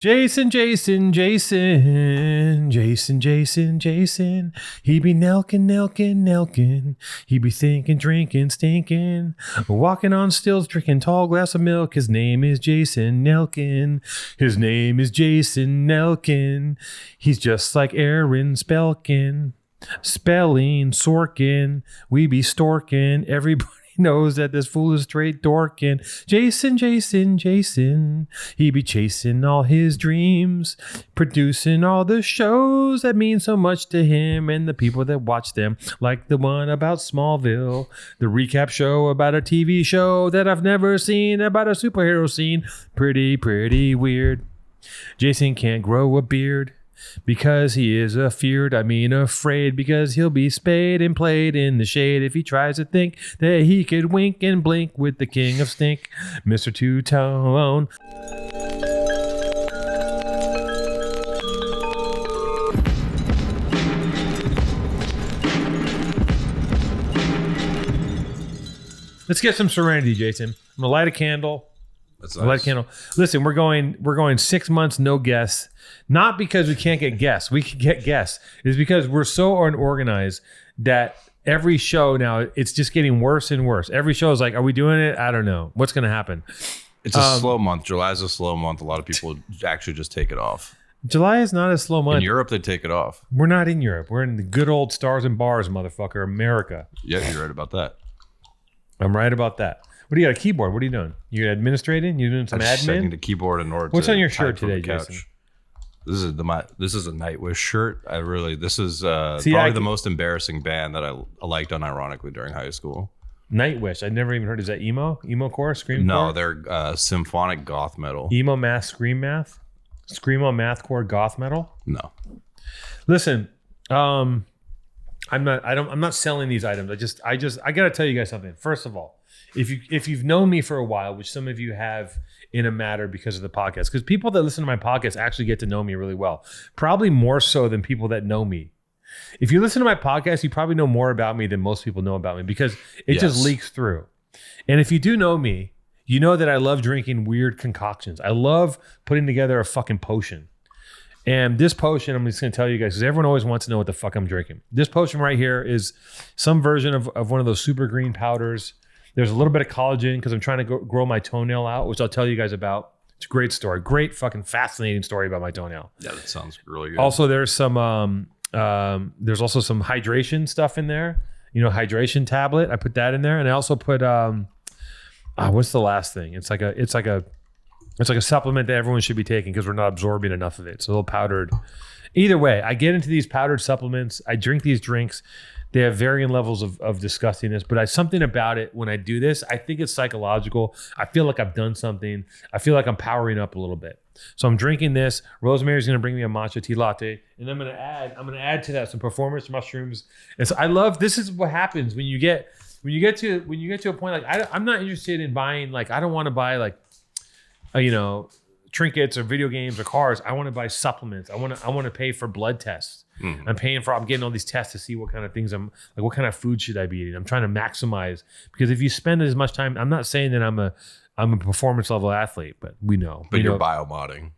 Jason. He be nelkin. He be thinking, drinking, stinking. Walking on stilts, drinking tall glass of milk. His name is Jason Nelkin. He's just like Aaron Spelkin. Spelling Sorkin. We be storkin'. Everybody knows that this fool is straight dorkin'. Jason. He be chasing all his dreams, producing all the shows that mean so much to him and the people that watch them, like the one about Smallville, the recap show about a TV show that I've never seen about a superhero scene. Pretty weird. Jason can't grow a beard because he is afraid, because he'll be spayed and played in the shade if he tries to think that he could wink and blink with the king of stink, Mr. Two-Tone. Let's get some Serenity, Jason. I'm gonna light a candle. That's nice. Listen, we're going 6 months, no guests. Not because we can't get guests. We can get guests. It's because we're so unorganized that every show now, it's just getting worse and worse. Every show is like, are we doing it? I don't know. What's going to happen? It's a slow month. July's a slow month. A lot of people actually just take it off. July is not a slow month. In Europe, they take it off. We're not in Europe. We're in the good old stars and bars, motherfucker, America. Yeah, you're right about that. I'm right about that. What do you got? A keyboard? What are you doing? You're administrating? You're doing some admin? I need a keyboard in order. What's to on your shirt type from today, the couch. Jason? This is a Nightwish shirt. This is probably the most embarrassing band that I liked unironically during high school. Nightwish. I never even heard. Is that emo? Emo core? Scream No, core? they're symphonic goth metal. Emo math, scream math? Screamo math core goth metal? No. Listen, I'm not selling these items. I got to tell you guys something. First of all, if you've known me for a while, which some of you have in a matter because of the podcast, because people that listen to my podcast actually get to know me really well, probably more so than people that know me. If you listen to my podcast, you probably know more about me than most people know about me because it just leaks through. And if you do know me, you know that I love drinking weird concoctions. I love putting together a fucking potion. And this potion, I'm just going to tell you guys, because everyone always wants to know what the fuck I'm drinking. This potion right here is some version of one of those super green powders. There's a little bit of collagen because I'm trying to grow my toenail out, which I'll tell you guys about. It's a great story. Great fucking fascinating story about my toenail. Yeah, that sounds really good. Also, there's some there's also some hydration stuff in there. You know, hydration tablet. I put that in there. And I also put what's the last thing? It's like a supplement that everyone should be taking because we're not absorbing enough of it. It's a little powdered. Either way, I get into these powdered supplements. I drink these drinks. They have varying levels of disgustingness, but something about it when I do this, I think it's psychological. I feel like I've done something. I feel like I'm powering up a little bit. So I'm drinking this. Rosemary's going to bring me a matcha tea latte, and I'm going to add to that some performance mushrooms. And so I love, this is what happens when you get to a point like I'm not interested in buying, like I don't want to buy like trinkets or video games or cars. I want to buy supplements. I want to pay for blood tests. I'm getting all these tests to see what kind of things what kind of food should I be eating. I'm trying to maximize, because if you spend as much time, I'm not saying that I'm a performance level athlete, but we know. But you're biomodding.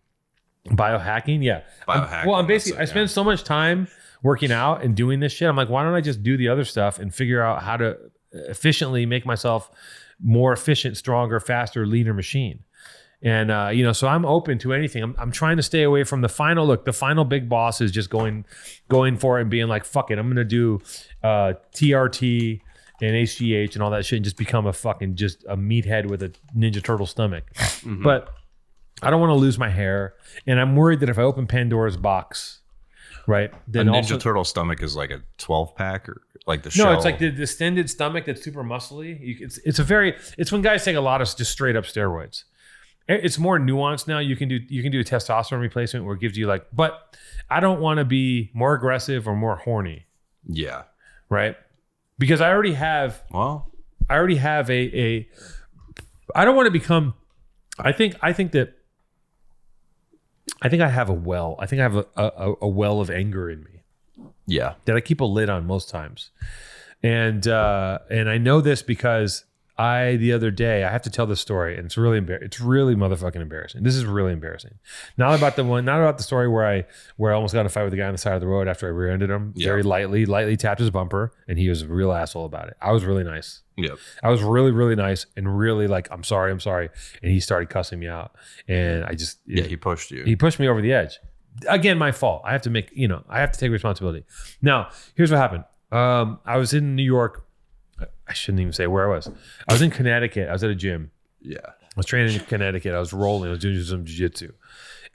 Biohacking, yeah. Biohacking. I spend so much time working out and doing this shit. I'm like, why don't I just do the other stuff and figure out how to efficiently make myself more efficient, stronger, faster, leaner machine. And, so I'm open to anything. I'm trying to stay away from the final big boss is just going for it and being like, fuck it. I'm going to do TRT and HGH and all that shit and just become a fucking, just a meathead with a Ninja Turtle stomach. Mm-hmm. But I don't want to lose my hair. And I'm worried that if I open Pandora's box, right, then a Ninja Turtle stomach is like a 12-pack or like the shell? No, it's like the distended stomach that's super muscly. It's when guys take a lot of just straight up steroids. It's more nuanced now. You can do a testosterone replacement where it gives you but I don't want to be more aggressive or more horny. Yeah. Right? Because I already have I don't want to become, I think I have a well. I think I have a well of anger in me. Yeah. That I keep a lid on most times. And I know this because the other day, I have to tell this story, and it's really motherfucking embarrassing. This is really embarrassing. Not about the story where I almost got in a fight with the guy on the side of the road after I rear-ended him. Yeah. Very lightly tapped his bumper, and he was a real asshole about it. I was really nice. Yep. I was really, really nice and really like, I'm sorry. And he started cussing me out. And I just... he pushed you. He pushed me over the edge. Again, my fault. I have to take responsibility. Now, here's what happened. I was in New York. I shouldn't even say where I was. I was in Connecticut. I was at a gym. Yeah. I was training in Connecticut. I was rolling. I was doing some jiu-jitsu.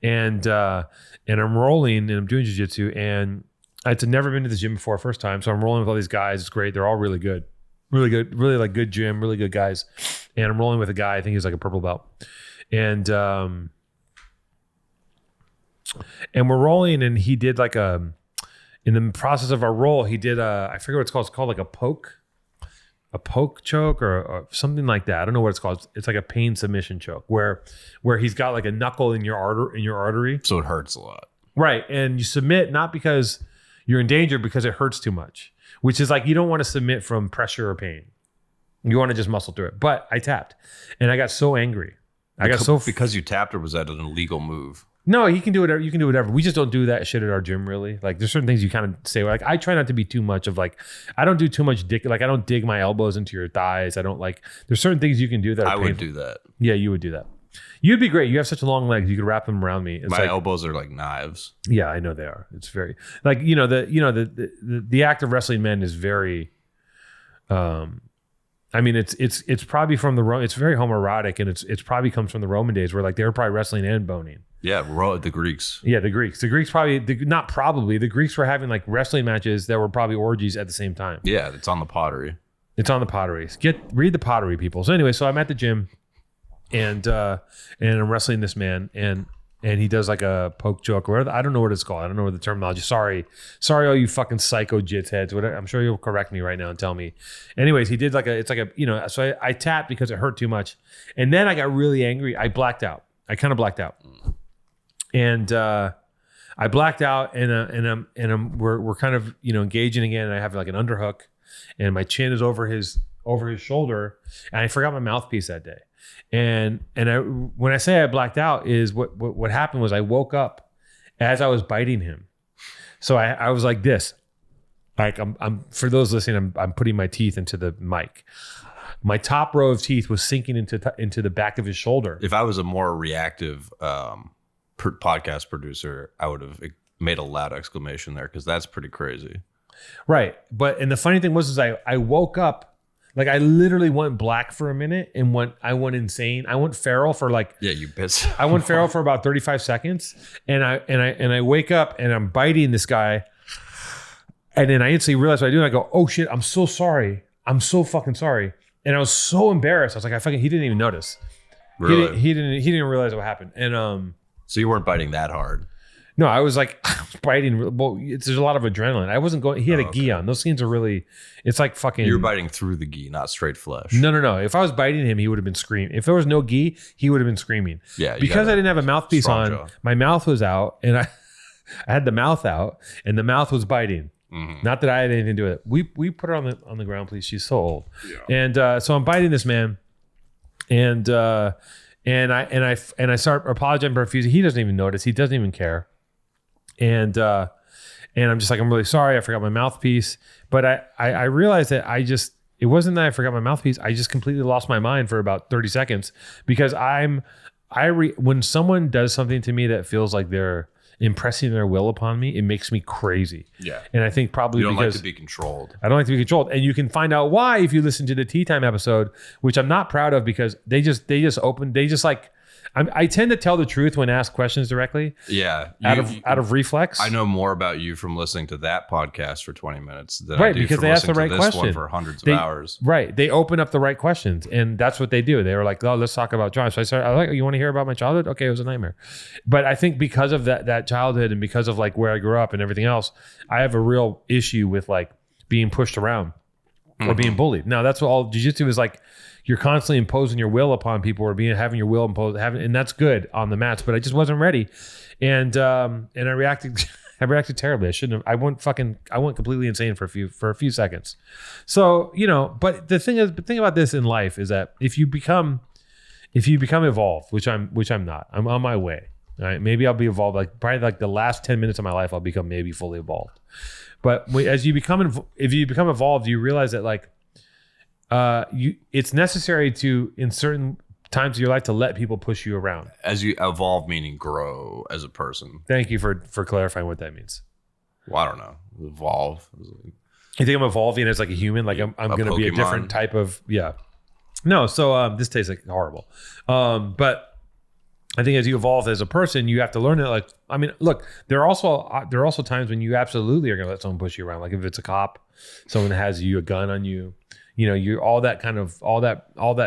And I'm rolling and I'm doing jiu-jitsu. And I'd never been to the gym before, first time. So I'm rolling with all these guys. It's great. They're all really good. Really good. Really like good gym. Really good guys. And I'm rolling with a guy. I think he's like a purple belt. And we're rolling, and he did like in the process of our roll, he did I forget what it's called. It's called like a poke choke or something like that. I don't know what it's called. It's like a pain submission choke where he's got like a knuckle in your artery. So it hurts a lot. Right. And you submit not because you're in danger, because it hurts too much, which is like, you don't want to submit from pressure or pain. You want to just muscle through it. But I tapped and I got so angry. Because you tapped, or was that an illegal move? No, you can do whatever. You can do whatever. We just don't do that shit at our gym, really. Like, there's certain things you kind of say. Like, I try not to be too much of like, I don't do too much dick. Like, I don't dig my elbows into your thighs. I don't like. There's certain things you can do that are would do that. Yeah, you would do that. You'd be great. You have such long legs. You could wrap them around me. It's my elbows are like knives. Yeah, I know they are. It's very like the act of wrestling men is very. I mean, it's probably from it's very homoerotic, and it's probably comes from the Roman days where like they were probably wrestling and boning. Yeah, the Greeks. Yeah, the Greeks. The Greeks the Greeks were having like wrestling matches that were probably orgies at the same time. Yeah, it's on the pottery. It's on the pottery. Read the pottery, people. So anyway, so I'm at the gym, and I'm wrestling this man, and he does like a poke choke or whatever. I don't know what it's called. I don't know what the terminology. Sorry, all you fucking psycho jits heads. Whatever. I'm sure you'll correct me right now and tell me. Anyways, he did so I tapped because it hurt too much, and then I got really angry. I blacked out. I kind of blacked out, and I blacked out, and we're kind of engaging again. And I have like an underhook, and my chin is over his shoulder, and I forgot my mouthpiece that day. And when I say I blacked out, is what happened was I woke up as I was biting him. So I was like this, like I'm for those listening, I'm putting my teeth into the mic. My top row of teeth was sinking into the back of his shoulder. If I was a more reactive podcast producer, I would have made a loud exclamation there, because that's pretty crazy. Right, and the funny thing was I woke up. Like, I literally went black for a minute and I went insane. I went feral for like... Yeah, you bitch. I went feral for about 35 seconds. And I wake up and I'm biting this guy. And then I instantly realize what I do. And I go, oh shit, I'm so sorry. I'm so fucking sorry. And I was so embarrassed. I was like, he didn't even notice. Really? He didn't realize what happened. And so you weren't biting that hard? No, I was biting. Well, there's a lot of adrenaline. I wasn't going. He had a gi on. Those scenes are really. It's like fucking. You were biting through the gi, not straight flesh. No. If I was biting him, he would have been screaming. If there was no gi, he would have been screaming. Yeah. Because I didn't have a mouthpiece on, jaw. My mouth was out, and I had the mouth out, and the mouth was biting. Mm-hmm. Not that I had anything to do with it. We put her on the ground, please. She's so old. Yeah. And so I'm biting this man, and I start apologizing for refusing. He doesn't even notice. He doesn't even care. And I'm just like, I'm really sorry. I forgot my mouthpiece. But I realized that it wasn't that I forgot my mouthpiece. I just completely lost my mind for about 30 seconds because when someone does something to me that feels like they're impressing their will upon me, it makes me crazy. Yeah. And I think probably you don't because like to be controlled. I don't like to be controlled. And you can find out why if you listen to the Tea Time episode, which I'm not proud of because I tend to tell the truth when asked questions directly. Yeah. Out of reflex. I know more about you from listening to that podcast for 20 minutes than right, I do because from they asked the right this question one for hundreds of hours. Right. They open up the right questions, and that's what they do. They were like, "Oh, let's talk about John." So I was like, "You want to hear about my childhood? Okay, it was a nightmare." But I think because of that childhood and because of like where I grew up and everything else, I have a real issue with like being pushed around or being bullied. Now, that's what all jiu-jitsu is like. You're constantly imposing your will upon people or having your will imposed, and that's good on the mats, but I just wasn't ready. And I reacted I reacted terribly. I shouldn't have. I went completely insane for a few seconds. So, but the thing about this in life is that if you become evolved, which I'm not. I'm on my way. All right, maybe I'll be evolved. Like probably like the last 10 minutes of my life, I'll become maybe fully evolved. But if you become evolved, you realize that like it's necessary to in certain times of your life to let people push you around. As you evolve, meaning grow as a person. Thank you for clarifying what that means. Well, I don't know. Evolve. You think I'm evolving as like a human? Like I'm going to be a different type of No. So this tastes like horrible. But I think as you evolve as a person, you have to learn that. Like, I mean, look, there are also times when you absolutely are going to let someone push you around. Like if it's a cop, someone has a gun on you, you all that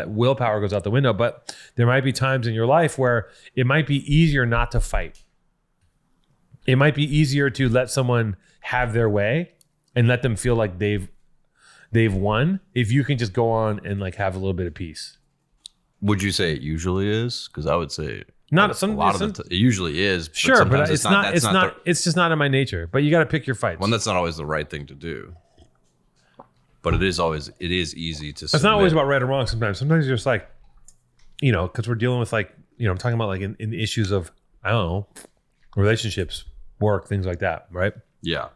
willpower goes out the window. But there might be times in your life where it might be easier not to fight. It might be easier to let someone have their way and let them feel like they've won if you can just go on and like have a little bit of peace. Would you say it usually is? Because I would say it usually is. Sure, but it's not. It's just not in my nature. But you got to pick your fights. Well, that's not always the right thing to do. But it is easy to. It's not always about right or wrong. Sometimes you're just like, because we're dealing with like, I'm talking about like in issues of I don't know, relationships, work, things like that, right? Yeah.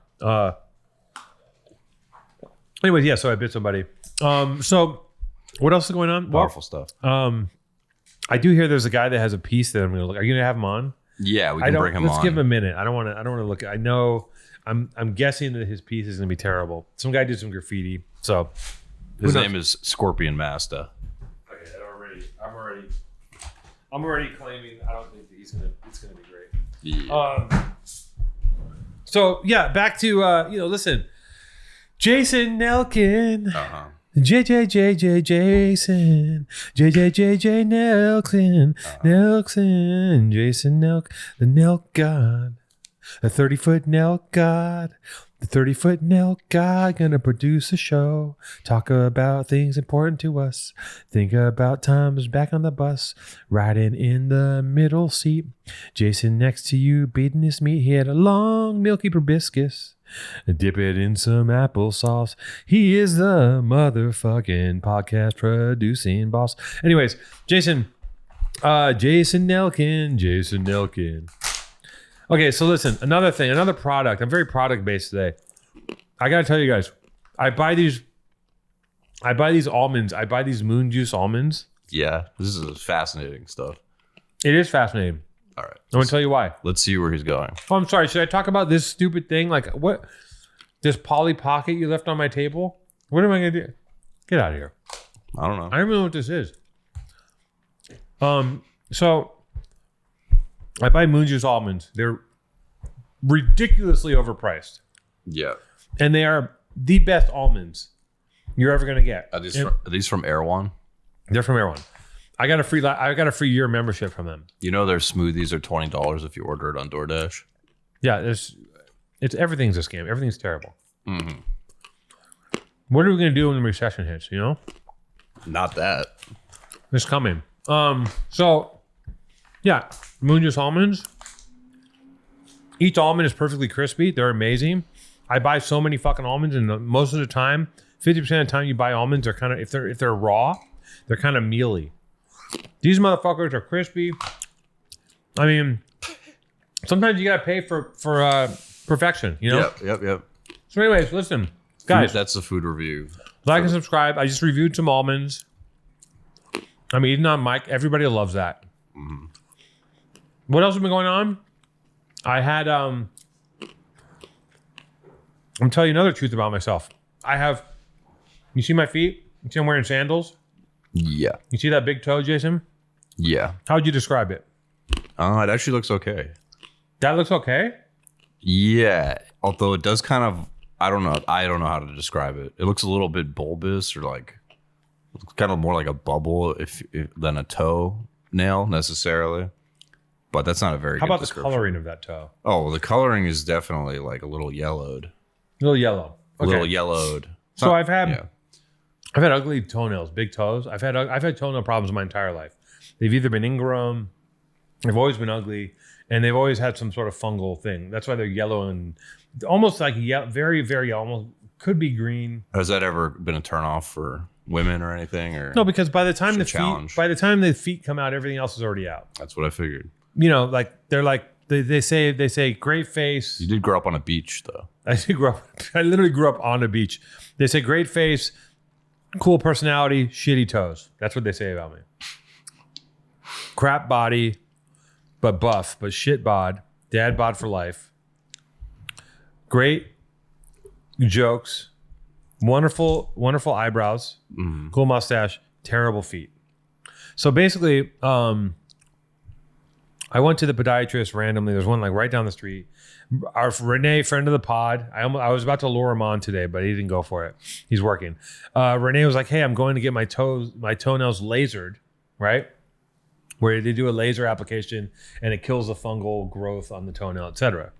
Anyways, yeah. So I bit somebody. So what else is going on? Powerful stuff. I do hear there's a guy that has a piece that I'm going to look. Are you going to have him on? Yeah, we can bring him on. Let's give him a minute. I don't want to look. I know. I'm guessing that his piece is going to be terrible. Some guy did some graffiti. So his name is Scorpion Master. Okay, I'm already claiming. I don't think that it's going to be great. Yeah. So yeah, back to listen, Jason Nelkin. Jason, JJ Nelson, Jason Nelk, the Nelk God, the 30-foot Nelk God, the 30-foot Nelk God, gonna produce a show, talk about things important to us, think about times back on the bus, riding in the middle seat, Jason next to you, beating his meat, he had a long milky proboscis. Dip it in some applesauce. He is the motherfucking podcast producing boss. Anyways, Jason Nelkin. Okay, so listen, another product. I'm very product based today. I gotta tell you guys, I buy these almonds. I buy these Moon Juice almonds. Yeah, this is fascinating stuff. It is fascinating. All right. I'm going to tell you why. Let's see where he's going. Oh, I'm sorry. Should I talk about this stupid thing? Like what? This Polly Pocket you left on my table? What am I going to do? Get out of here. I don't know. I don't even know what this is. So I buy Moon Juice almonds. They're ridiculously overpriced. Yeah. And they are the best almonds you're ever going to get. Are these from Erewhon? They're from Erewhon. I got a free year membership from them. Their smoothies are $20 if you order it on DoorDash. Yeah, everything's a scam. Everything's terrible. Mm-hmm. What are we gonna do when the recession hits? Not that. It's coming. So yeah, Moon Juice almonds. Each almond is perfectly crispy. They're amazing. I buy so many fucking almonds, and most of the time, 50% of the time you buy almonds, they're kind of if they're raw, they're kind of mealy. These motherfuckers are crispy. I mean, sometimes you gotta pay for perfection, Yep. So anyways, listen, guys. That's the food review. Like and subscribe. I just reviewed some almonds. I'm eating on mic. Everybody loves that. Mm-hmm. What else has been going on? I had I'm telling you another truth about myself. You see my feet? You see I'm wearing sandals? Yeah. You see that big toe, Jason? Yeah. How would you describe it? It actually looks okay. That looks okay? Yeah. Although it does kind of, I don't know how to describe it. It looks a little bit bulbous or like, it's kind of more like a bubble than a toenail necessarily. But that's not a very good description. How about the coloring of that toe? Oh, well, the coloring is definitely like a little yellowed. A little yellow. Okay. A little yellowed. So I've had ugly toenails, big toes. I've had toenail problems my entire life. They've either been ingrown, they've always been ugly, and they've always had some sort of fungal thing. That's why they're yellow and almost like very, very almost could be green. Has that ever been a turnoff for women or anything? Or no, because by the time the feet come out, everything else is already out. That's what I figured. You know, like they say great face. You did grow up on a beach though. I literally grew up on a beach. They say great face, cool personality, shitty toes. That's what they say about me. Crap body, but buff, but shit bod. Dad bod for life. Great jokes. Wonderful eyebrows. Cool mustache. Terrible feet. So basically, I went to the podiatrist randomly. There's one like right down the street. Our Renee, friend of the pod, I was about to lure him on today, but he didn't go for it. He's working. Renee was like, "Hey, I'm going to get my toenails lasered, right? Where they do a laser application and it kills the fungal growth on the toenail, etc.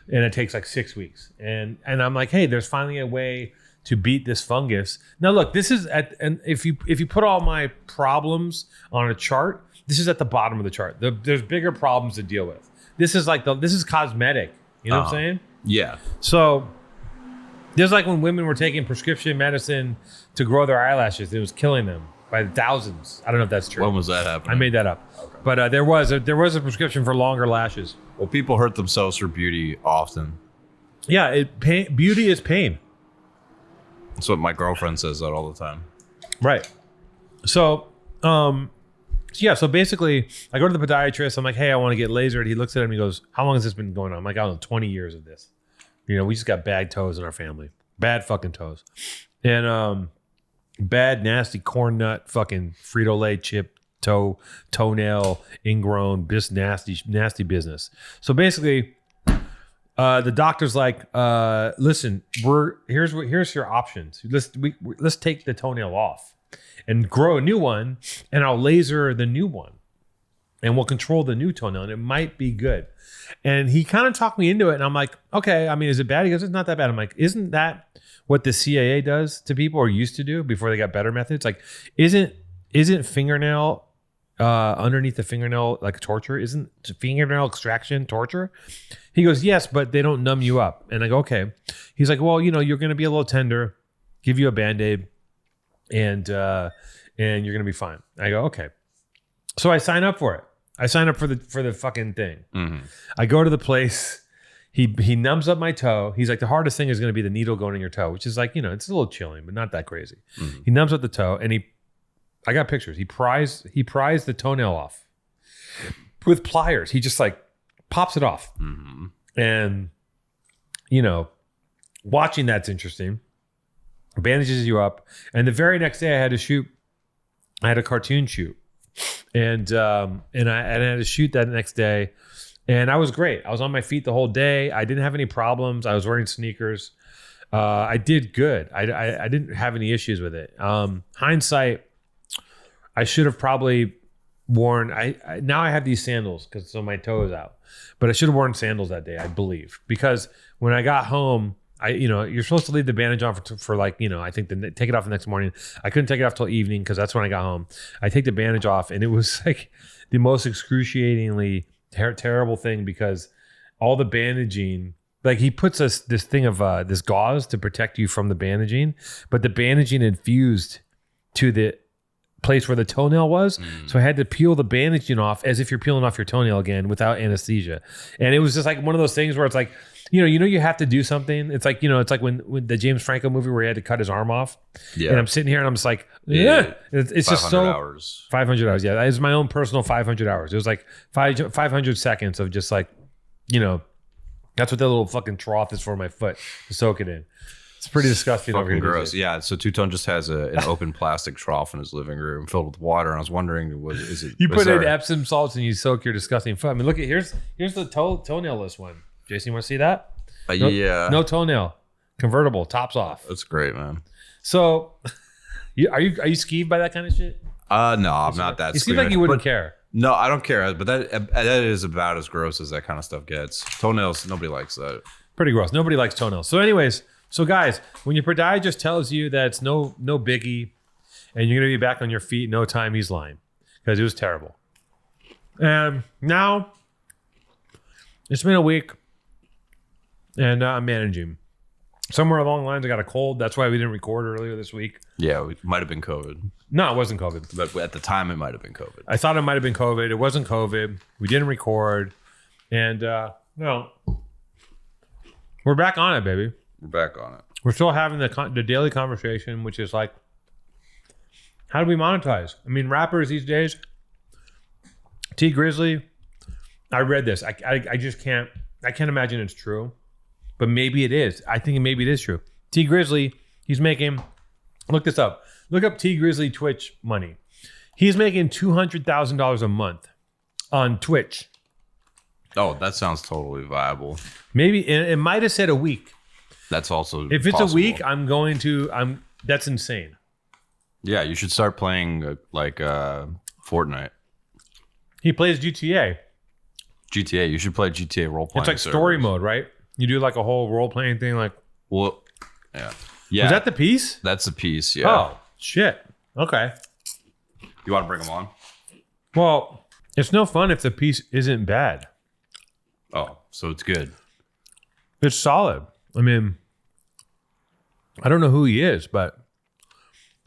And it takes like 6 weeks. And I'm like, hey, there's finally a way to beat this fungus. Now look, this is and if you put all my problems on a chart, this is at the bottom of the chart. There's bigger problems to deal with. This is like this is cosmetic. You know what I'm saying? Yeah. So there's like when women were taking prescription medicine to grow their eyelashes, it was killing them by the thousands. I don't know if that's true. When was that happening? I made that up. Okay. But there was a prescription for longer lashes. Well, people hurt themselves for beauty often. Yeah, beauty is pain. That's what my girlfriend says that all the time. Right. So, so basically, I go to the podiatrist. I'm like, hey, I want to get lasered. He looks at him and he goes, how long has this been going on? I'm like, I don't know, 20 years of this. You know, we just got bad toes in our family. Bad fucking toes. And bad, nasty corn nut, fucking Frito-Lay chip, toenail, ingrown, this nasty business. So basically, the doctor's like, listen, here's your options. Let's take the toenail off and grow a new one, and I'll laser the new one, and we'll control the new toenail, and it might be good. And he kind of talked me into it, and I'm like, okay, I mean, is it bad? He goes, it's not that bad. I'm like, isn't that what the CIA does to people or used to do before they got better methods? Like, isn't fingernail underneath the fingernail like torture? Isn't fingernail extraction torture? He goes, yes, but they don't numb you up. And I go, okay. He's like, well, you know, you're going to be a little tender, give you a Band-Aid, and you're going to be fine. I go, okay. So I sign up for it. I sign up for the fucking thing. Mm-hmm. I go to the place. He numbs up my toe. He's like, the hardest thing is going to be the needle going in your toe, which is like, you know, it's a little chilling, but not that crazy. Mm-hmm. He numbs up the toe, and I got pictures. He pries the toenail off with pliers. He just like pops it off. Mm-hmm. And, you know, watching that's interesting. Bandages you up. And the very next day I had a cartoon shoot. And I had to shoot that next day. And I was great. I was on my feet the whole day. I didn't have any problems. I was wearing sneakers. I did good. I didn't have any issues with it. Hindsight, I should have probably worn. Now I have these sandals so my toe is out. But I should have worn sandals that day, I believe, because when I got home, you're supposed to leave the bandage on for like, you know, I think take it off the next morning. I couldn't take it off till evening because that's when I got home. I take the bandage off, and it was like the most excruciatingly terrible thing because all the bandaging. Like he puts us this thing of this gauze to protect you from the bandaging, but the bandaging infused to the place where the toenail was. So I had to peel the bandaging off as if you're peeling off your toenail again without anesthesia. And it was just like one of those things where it's like, you have to do something. It's like, it's like when the James Franco movie where he had to cut his arm off. Yeah. And I'm sitting here and I'm just like, yeah. It's just so 500 hours. Yeah. That is my own personal 500 hours. It was like 500 seconds of just like, that's what that little fucking trough is for my foot to soak it in. It's pretty disgusting. Fucking gross. Yeah. So Two-Tone just has an open plastic trough in his living room filled with water. And I was wondering, you put in Epsom salts and you soak your disgusting foot. I mean, look at here's the toenail-less one. Jason, you want to see that? Yeah. No toenail, convertible, tops off. That's great, man. So, are you skeeved by that kind of shit? No, I'm not that. You seem like you wouldn't care. No, I don't care. But that is about as gross as that kind of stuff gets. Toenails, nobody likes that. Pretty gross. Nobody likes toenails. So, anyways, guys, when your podiatrist tells you that it's no biggie, and you're gonna be back on your feet in no time, he's lying because it was terrible. And now It's been a week, and I'm managing. Somewhere along the lines, I got a cold. That's why we didn't record earlier this week. Yeah, it might have been COVID. No, it wasn't COVID. But at the time, it might have been COVID. I thought it might have been COVID. It wasn't COVID. We didn't record. And, we're back on it, baby. We're back on it. We're still having the daily conversation, which is like, how do we monetize? I mean, rappers these days, T Grizzly, I read this. I just can't imagine it's true, but maybe it is. I think maybe it is true. T Grizzly, he's making, look this up. Look up T Grizzly Twitch money. He's making $200,000 a month on Twitch. Oh, that sounds totally viable. Maybe it might have said a week. That's also if it's possible. a week, that's insane. Yeah, you should start playing Fortnite. He plays GTA. GTA, you should play GTA role playing. It's like story mode, right? You do like a whole role playing thing, like. Well, yeah. Was that the piece? That's the piece. Yeah. Oh shit. Okay. You want to bring them on? Well, it's no fun if the piece isn't bad. Oh, so it's good. It's solid. I mean, I don't know who he is, but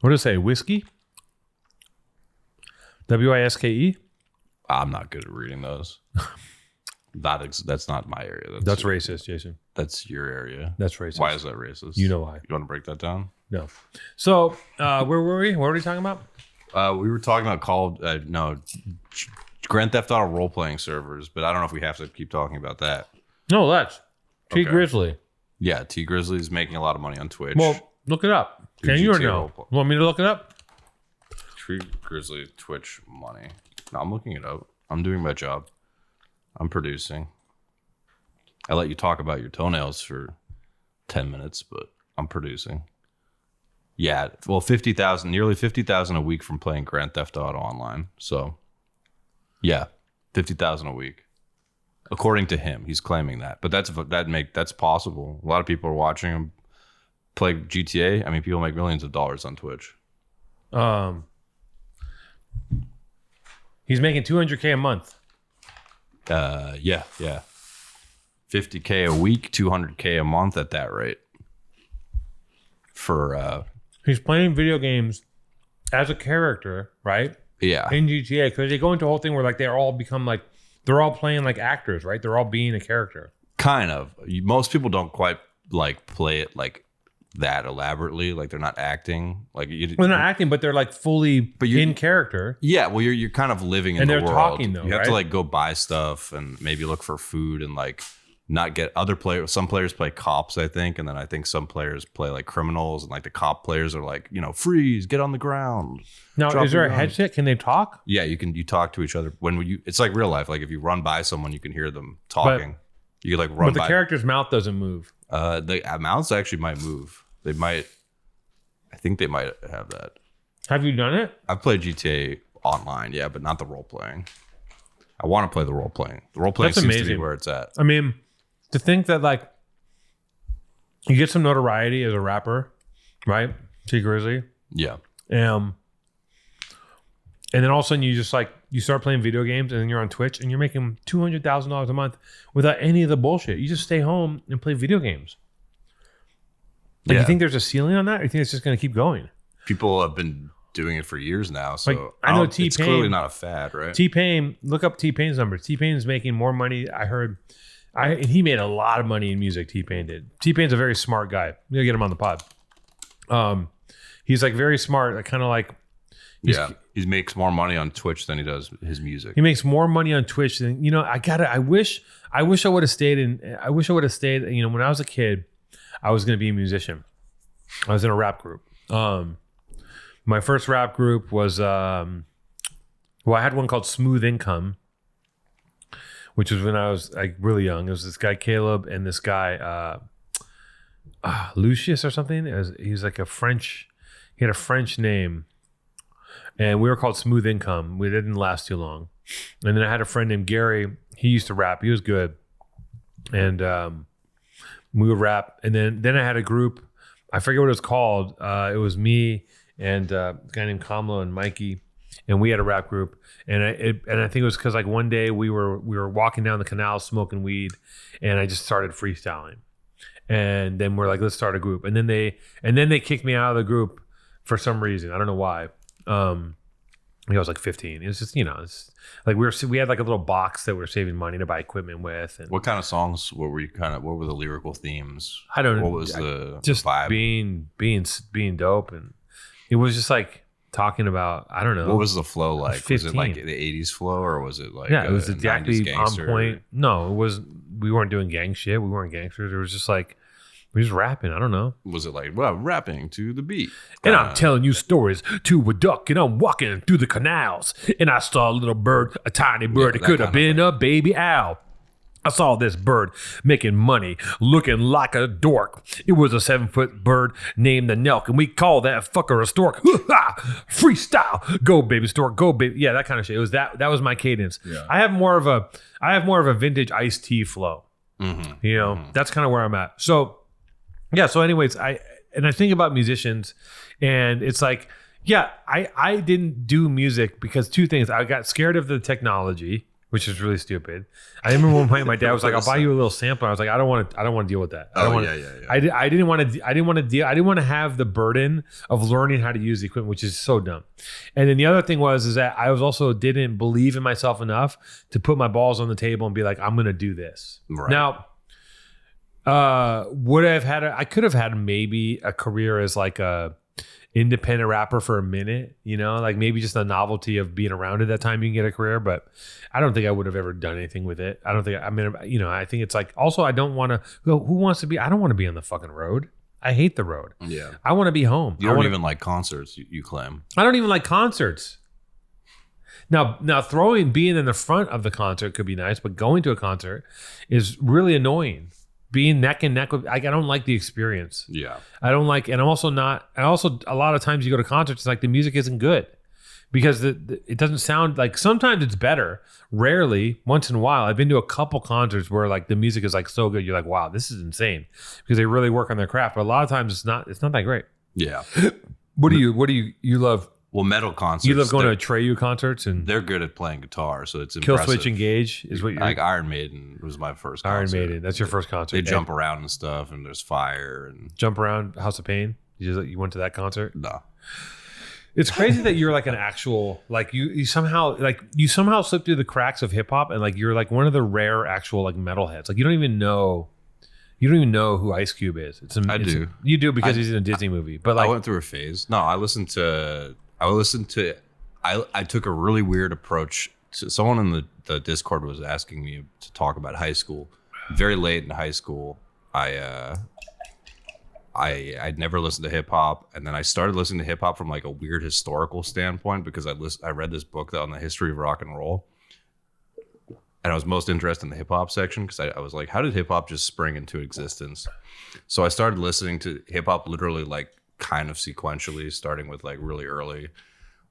what does it say? Whiskey? Whiske? I'm not good at reading those. That's not my area. That's racist, Jason. That's your area. That's racist. Why is that racist? You know why. You want to break that down? No. So, where were we? What were we talking about? We were talking about Grand Theft Auto role-playing servers, but I don't know if we have to keep talking about that. No, let's. T Okay. Grizzly. Yeah, T Grizzly is making a lot of money on Twitch. Well, look it up. Can you or GTA no? role- Want me to look it up? T Grizzly Twitch money. No, I'm looking it up. I'm doing my job. I'm producing. I let you talk about your toenails for 10 minutes, but I'm producing. Yeah, well, 50,000, nearly 50,000 a week from playing Grand Theft Auto online. So, yeah, 50,000 a week, according to him. He's claiming that, but that's possible. A lot of people are watching him play GTA. I mean, people make millions of dollars on Twitch. He's making $200K a month. Yeah. 50K a week, 200K a month at that rate. For he's playing video games as a character, right? yeah. In GTA, because they go into a whole thing where like they're all playing like actors, right? They're all being a character. Kind of. Most people don't quite like play it like that elaborately. Like they're not acting. Like They're not acting, but they're like fully in character. Yeah, well, you're kind of living in And the they're world. talking, though, you have right? to like go buy stuff and maybe look for food and like not get other players. Some players play cops, I think, and then I think some players play like criminals, and like the cop players are like, freeze, get on the ground. Now, drop is there your a gun. headset? Can they talk? Yeah, you talk to each other it's like real life. Like if you run by someone, you can hear them talking. You could like run But the by. character's mouth doesn't move. The mouths actually might move. They might. I think they might have that. Have you done it? I've played GTA online, yeah, but not the role playing. I want to play the role playing. The role playing That's seems to be amazing. where it's at. I mean, to think that like you get some notoriety as a rapper, right? T Grizzly. Yeah. And then all of a sudden you start playing video games and then you're on Twitch and you're making $200,000 a month without any of the bullshit. You just stay home and play video games. Like, Yeah. you think there's a ceiling on that? Or you think it's just going to keep going? People have been doing it for years now, so Like, I know it's T-Pain- clearly not a fad, right? T-Pain, look up T-Pain's numbers. T-Pain's making more money. He made a lot of money in music. T-Pain did. T-Pain's a very smart guy. We gotta get him on the pod. He's like very smart. Like kind of like he makes more money on Twitch than he does his music. he makes more money on Twitch than I wish I would have stayed in. I wish I would have stayed. When I was a kid, I was gonna be a musician. I was in a rap group. My first rap group was I had one called Smooth Income, which was when I was like really young. It was this guy Caleb and this guy Lucius or something. He's like he had a French name, and we were called Smooth Income. We didn't last too long. And then I had a friend named Gary. He used to rap. He was good, and we would rap. And then I had a group. I forget what it was called. It was me and a guy named Kamlo and Mikey. and we had a rap group, and I think it was because like one day we were walking down the canal smoking weed, and I just started freestyling, and then we're like, let's start a group, and then they kicked me out of the group for some reason. I don't know why. I was like 15. It was just, it's like we had like a little box that we were saving money to buy equipment with. And what kind of songs what were the lyrical themes? I don't know. What was the just vibe? being dope, and it was just like talking about, I don't know. What was the flow like? 15. Was it like the 80s flow, or was it like it was exactly 90s gangster? on point. No, we weren't doing gang shit. We weren't gangsters. It was just like we was rapping. I don't know. Was it like, well, rapping to the beat? And I'm telling you stories to a duck, and I'm walking through the canals, and I saw a little bird, a tiny bird. It could have been a baby owl. I saw this bird making money, looking like a dork. It was a 7-foot bird named the Nelk, and we call that fucker a stork. Freestyle, go baby stork, go baby. Yeah, that kind of shit. It was that was my cadence. Yeah. I have more of a vintage Ice-T flow. Mm-hmm. That's kind of where I'm at. So yeah. So anyways, I think about musicians, and it's like, yeah, I didn't do music because two things. I got scared of the technology, which is really stupid. I remember one point my dad was like, "I'll buy you a little sampler." I was like, "I don't want to deal with that." I didn't want to have the burden of learning how to use the equipment, which is so dumb. And then the other thing is that I was also didn't believe in myself enough to put my balls on the table and be like, "I'm going to do this." Right. Now, I could have had maybe a career as like a independent rapper for a minute, like maybe just the novelty of being around at that time you can get a career, but I don't think I would have ever done anything with it. I think it's like, also I don't want to I don't want to be on the fucking road. I hate the road. Yeah. I want to be home. You don't even like concerts, you claim. I don't even like concerts. Now being in the front of the concert could be nice, but going to a concert is really annoying. Being neck and neck with, I don't like the experience. Yeah. I don't like, and I'm also not, a lot of times you go to concerts, it's like the music isn't good because it doesn't sound like, sometimes it's better. Rarely, once in a while. I've been to a couple concerts where like the music is like so good, you're like, wow, this is insane, because they really work on their craft. But a lot of times it's not that great. Yeah. What do you love? Well, metal concerts. You love going to Atreyu concerts, and they're good at playing guitar, so it's Kill impressive. Switch Engage is what you're like Iron Maiden was my first concert. Iron Maiden, that's your first concert. They jump around and stuff, and there's fire and jump around. House of Pain. You went to that concert? No. It's crazy that you're like an actual, like you somehow slip through the cracks of hip hop, and like you're like one of the rare actual like metalheads. Like you don't even know who Ice Cube is. I do. You do because he's in a Disney movie. But like I went through a phase. No, I took a really weird approch. Someone in the Discord was asking me to talk about high school. Very late in high school, I'd never listened to hip hop, and then I started listening to hip hop from like a weird historical standpoint because I read this book on the history of rock and roll, and I was most interested in the hip hop section because I was like, how did hip hop just spring into existence? So I started listening to hip hop literally like kind of sequentially, starting with like really early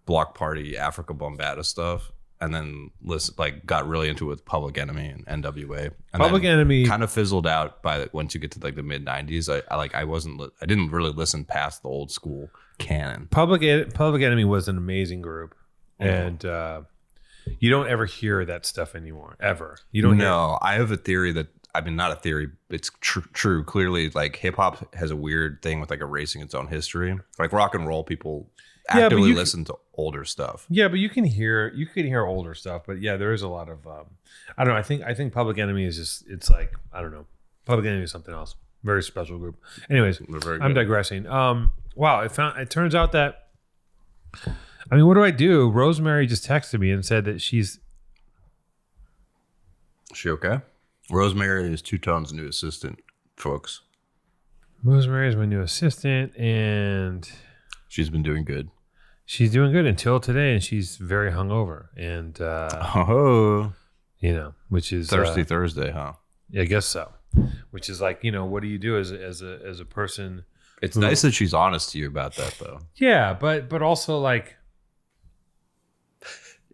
Block Party, Africa Bombata stuff, and then got really into it with Public Enemy and NWA. And Public Enemy kind of fizzled out once you get to like the mid '90s. I didn't really listen past the old school canon. Public Enemy was an amazing group, and you don't ever hear that stuff anymore. Ever. You don't. No, I have a theory that. I mean, not a theory. It's true. Clearly, like hip hop has a weird thing with like erasing its own history. Like rock and roll people actively listen to older stuff. Yeah, but you can hear older stuff. But yeah, there is a lot of I don't know. I think Public Enemy is just, it's like, I don't know. Public Enemy is something else. Very special group. Anyways, I'm digressing. Wow, it turns out that, I mean, what do I do? Rosemary just texted me and said that she's. Is she okay? Rosemary is Two Tone's new assistant, folks. Rosemary is my new assistant, and she's been doing good. She's doing good until today, and she's very hungover, and which is Thirsty Thursday, huh? Yeah, I guess so. Which is like, what do you do as a person? It's nice that she's honest to you about that, though. Yeah, but also like,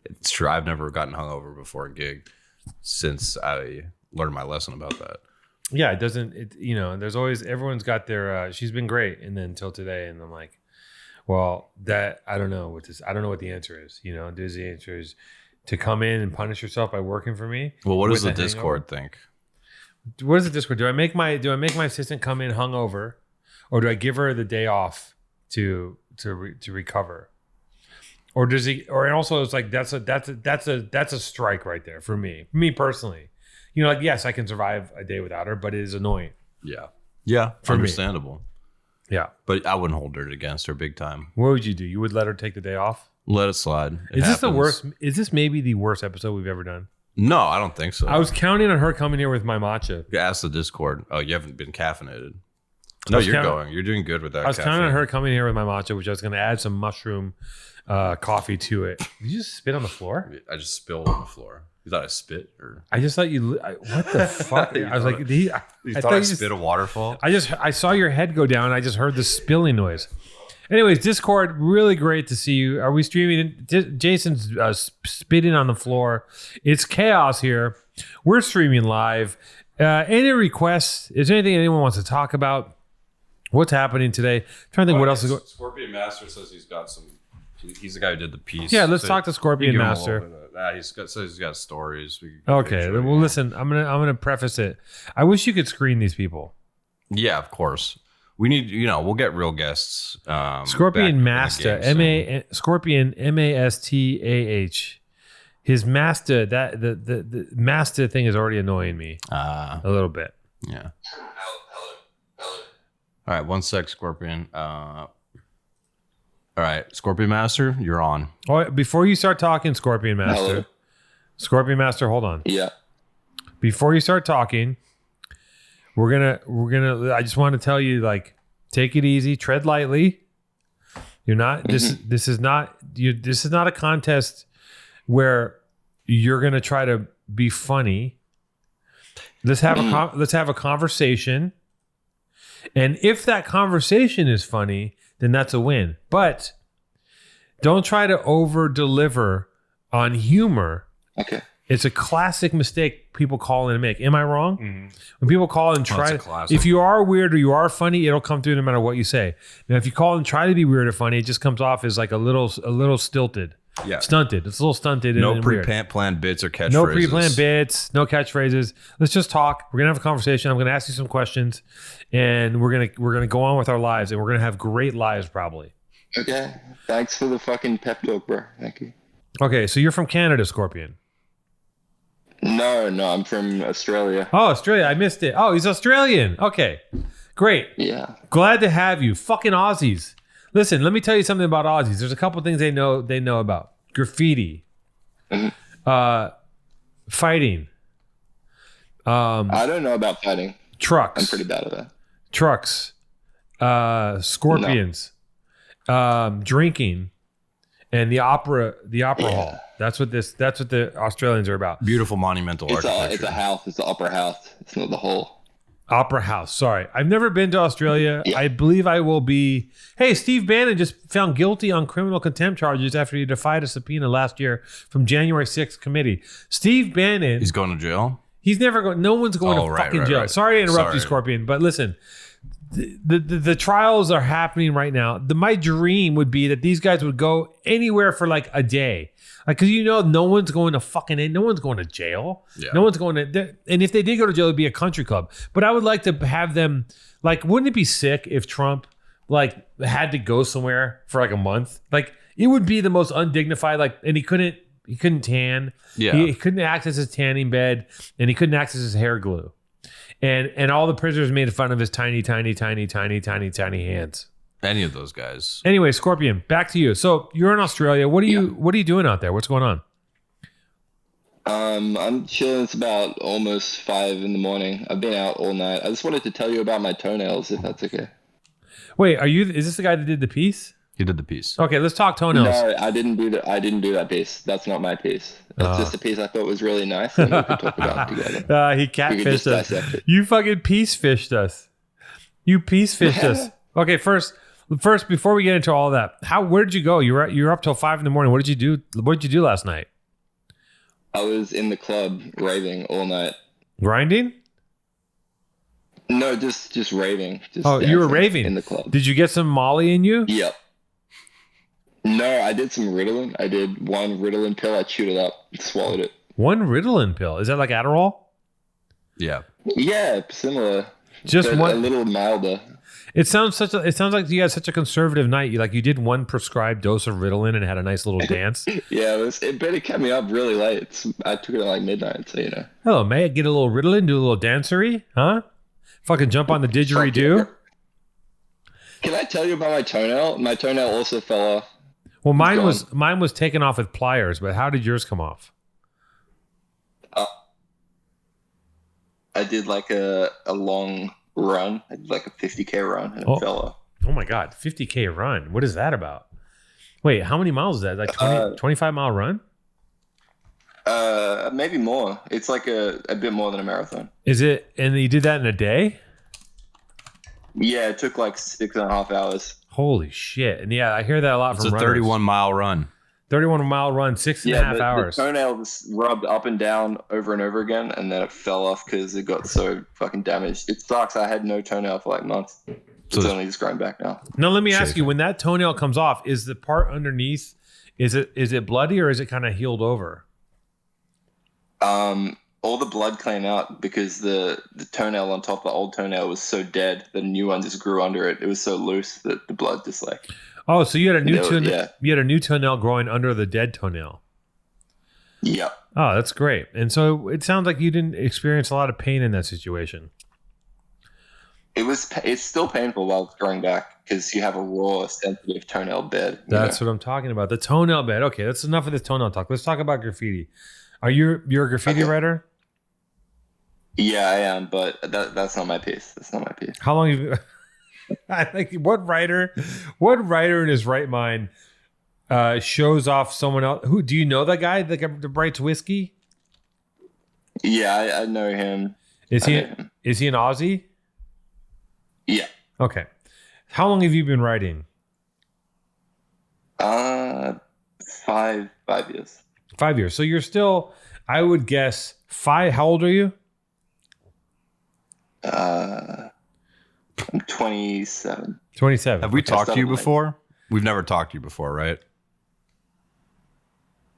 it's true. I've never gotten hungover before a gig since I learned my lesson about that. Yeah, there's always, everyone's got their she's been great, and then until today, and I'm like, Well, that I don't know what this. I don't know what the answer is. You know, the answer is to come in and punish yourself by working for me. Well, what does with the a Discord hangover? think? What is the Discord? Do I make my assistant come in hungover, or do I give her the day off to recover? Or does he? Or also, it's like that's a strike right there for me personally. You know, like yes, I can survive a day without her, but it is annoying. Yeah, For me. understandable. Yeah. But I wouldn't hold it against her big time. What would you do? You would let her take the day off? Let it slide. Is this the worst? Is this maybe the worst episode we've ever done? No, I don't think so. I was counting on her coming here with my matcha. Ask the Discord. Oh, you haven't been caffeinated. No, you're going. You're doing good with that. I was counting on her coming here with my matcha, which I was going to add some mushroom coffee to it. Did you just spit on the floor? I just spilled on the floor. You thought I spit, or I just thought you. What the fuck? I was like, you thought I spit a waterfall? I saw your head go down. I just heard the spilling noise. Anyways, Discord, really great to see you. Are we streaming? Jason's spitting on the floor. It's chaos here. We're streaming live. Any requests? Is there anything anyone wants to talk about? What's happening today? Trying to think what else is going. Scorpion Master says he's got some. He's the guy who did the piece. Yeah, let's talk to Scorpion Master. Says he's got stories. Okay, well, listen. I'm gonna preface it. I wish you could screen these people. Yeah, of course. We need, we'll get real guests. Scorpion Master, Scorpion Mastah. His master, that the master thing is already annoying me a little bit. Yeah. All right, 1 sec, Scorpion. All right, Scorpion Master, you're on. Oh, before you start talking, Scorpion Master. Hello. Scorpion Master, hold on. Yeah. Before you start talking, we're gonna. I just want to tell you, like, take it easy, tread lightly. You're not. This is not. This is not a contest where you're gonna try to be funny. Let's have a conversation, and if that conversation is funny, then that's a win. But don't try to over deliver on humor. Okay. It's a classic mistake people call in and make. Am I wrong? Mm-hmm. When people call and try, if you are weird or you are funny, it'll come through no matter what you say. Now, if you call and try to be weird or funny, it just comes off as like a little stilted, stunted. It's a little stunted. No and pre-planned bits or catchphrases. No pre-planned bits. No catchphrases. Let's just talk. We're gonna have a conversation. I'm gonna ask you some questions, and we're gonna go on with our lives, and we're gonna have great lives probably. Okay. Thanks for the fucking pep talk, bro. Thank you. Okay, so you're from Canada, Scorpion. No, I'm from Australia. Oh, Australia. I missed it. Oh, he's Australian. Okay, great. Yeah. Glad to have you. Fucking Aussies. Listen, let me tell you something about Aussies. There's a couple things they know about. Graffiti. Fighting. I don't know about fighting. Trucks. I'm pretty bad at that. Trucks. Scorpions. Drinking. And the opera hall. That's what the Australians are about. Beautiful monumental architecture. It's a house. It's the opera house. It's not the hall. Opera house. Sorry. I've never been to Australia. Yeah. I believe I will be. Hey, Steve Bannon just found guilty on criminal contempt charges after he defied a subpoena last year from January 6th committee. Steve Bannon. He's going to jail? He's never going. No one's going to fucking jail. Right. Sorry to interrupt you, Scorpion, but listen. The trials are happening right now. My dream would be that these guys would go anywhere for like a day. Like, cause no one's going to no one's going to jail. Yeah. No one's going to, and if they did go to jail, it'd be a country club. But I would like to have them, like, wouldn't it be sick if Trump like had to go somewhere for like a month? Like, it would be the most undignified, like, and he couldn't tan. Yeah. He couldn't access his tanning bed, and he couldn't access his hair glue. And all the prisoners made fun of his tiny hands. Any of those guys. Anyway, Scorpion, back to you. So you're in Australia. What are you doing out there? What's going on? I'm chilling. It's about almost 5 a.m. I've been out all night. I just wanted to tell you about my toenails, if that's okay. Wait, is this the guy that did the piece? He did the piece. Okay, let's talk toenails. No, I didn't do that piece. That's not my piece. That's just a piece I thought was really nice and we could talk about together. He catfished us. You fucking piece fished us. You piece fished us. Okay, first, before we get into all that, where did you go? You're up till 5 a.m. What did you do? What did you do last night? I was in the club raving all night. Grinding? No, just raving. You were raving in the club. Did you get some Molly in you? Yep. No, I did some Ritalin. I did one Ritalin pill. I chewed it up, swallowed it. One Ritalin pill. Is that like Adderall? Yeah. Yeah, similar. Just but one. a little milder. It sounds like you had such a conservative night. You did one prescribed dose of Ritalin and had a nice little dance. Yeah, it kept me up really late. I took it at like midnight, so Hello, may I get a little Ritalin, do a little dancery, huh? Fucking jump on the didgeridoo. Can I tell you about my toenail? My toenail also fell off. Well, mine was taken off with pliers, but how did yours come off? I did like a long run. I did like a 50K run and it fell off. Oh my God, 50K run. What is that about? Wait, how many miles is that? Like 25-mile run? Maybe more. It's like a bit more than a marathon. Is it? And you did that in a day? Yeah, it took like 6.5 hours. Holy shit. And yeah, I hear that a lot from runners. It's a 31-mile run. 31-mile run, 6.5 hours. The toenail just rubbed up and down over and over again, and then it fell off because it got so fucking damaged. It sucks. I had no toenail for like months. It's only just growing back now. Now let me ask you: when that toenail comes off, is the part underneath is it bloody or is it kind of healed over? All the blood came out because the toenail on top of the old toenail was so dead that a new one just grew under it. It was so loose that the blood just like. Oh, so you had a new toenail. Yeah. You had a new toenail growing under the dead toenail. Yep. Oh, that's great. And so it sounds like you didn't experience a lot of pain in that situation. It's still painful while it's growing back because you have a raw, sensitive toenail bed. That's what I'm talking about. The toenail bed. Okay, that's enough of this toenail talk. Let's talk about graffiti. You're a graffiti writer? Yeah, I am, but that's not my piece. That's not my piece. How long have you? I think what writer in his right mind shows off someone else? Who do you know? that guy that writes whiskey? Yeah, I know him. Is he an Aussie? Yeah. Okay. How long have you been writing? 5 years. 5 years. So you're still, I would guess, 5. How old are you? I'm 27. 27. Have we talked to you before? We've never talked to you before, right?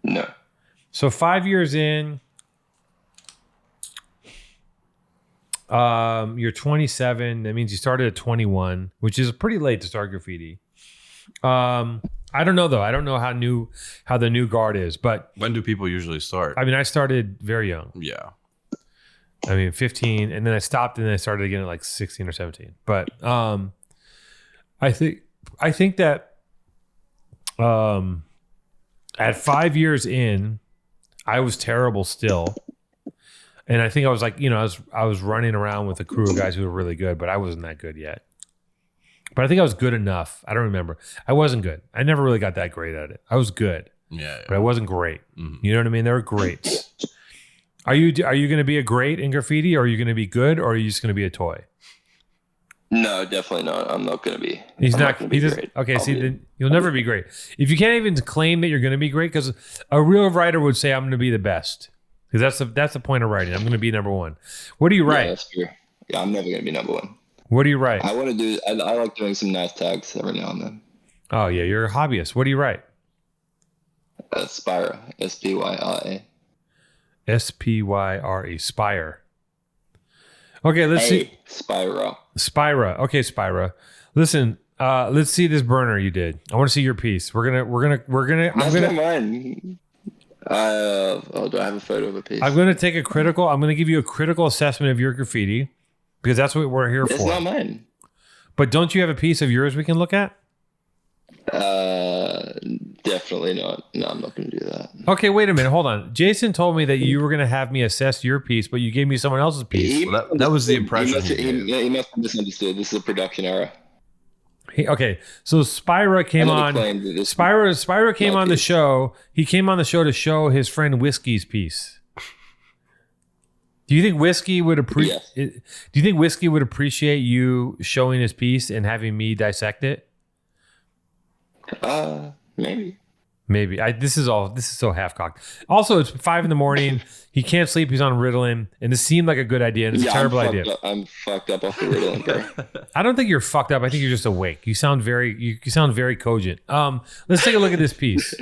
No. So 5 years in, you're 27. That means you started at 21, which is pretty late to start graffiti. I don't know though. I don't know how the new guard is, but When do people usually start? I mean, I started very young. Yeah. I mean, 15, and then I stopped, and then I started again at like 16 or 17. But I think that at 5 years in, I was terrible still, and I think I was like, I was running around with a crew of guys who were really good, but I wasn't that good yet. But I think I was good enough. I don't remember. I wasn't good. I never really got that great at it. I was good, but I wasn't great. Mm-hmm. You know what I mean? They were greats. Are you going to be a great in graffiti, or are you going to be good, or are you just going to be a toy? No, definitely not. I'm not going to be. He's not going to be great. Okay, then you'll never be great. If you can't even claim that you're going to be great, because a real writer would say, I'm going to be the best. Because that's the point of writing. I'm going to be number one. What do you write? Yeah, that's true. Yeah, I'm never going to be number one. What do you write? I like doing some nice tags every now and then. Oh, yeah, you're a hobbyist. What do you write? Spyra. S-P-Y-R-A. S-P-Y-R-E. Spire. Okay, let's see. Spyra. Spyra. Okay, Spyra. Listen, let's see this burner you did. I want to see your piece. We're gonna. That's not mine. Do I have a photo of a piece? I'm gonna give you a critical assessment of your graffiti, because that's what we're here for. It's not mine. But don't you have a piece of yours we can look at? Definitely not. No, I'm not going to do that. Okay, wait a minute. Hold on. Jason told me that you were going to have me assess your piece, but you gave me someone else's piece. That was the impression. He must have misunderstood. This is a production error. Okay, so Spyra came on. Spyra came on the show. He came on the show to show his friend Whiskey's piece. Do you think Whiskey would appreciate? Yes. Do you think Whiskey would appreciate you showing his piece and having me dissect it? Maybe. Maybe. This is so half-cocked. Also, it's 5 a.m. He can't sleep. He's on Ritalin. And this seemed like a good idea. And it's a terrible idea. I'm fucked up off the Ritalin, bro. I don't think you're fucked up. I think you're just awake. You sound very cogent. Let's take a look at this piece.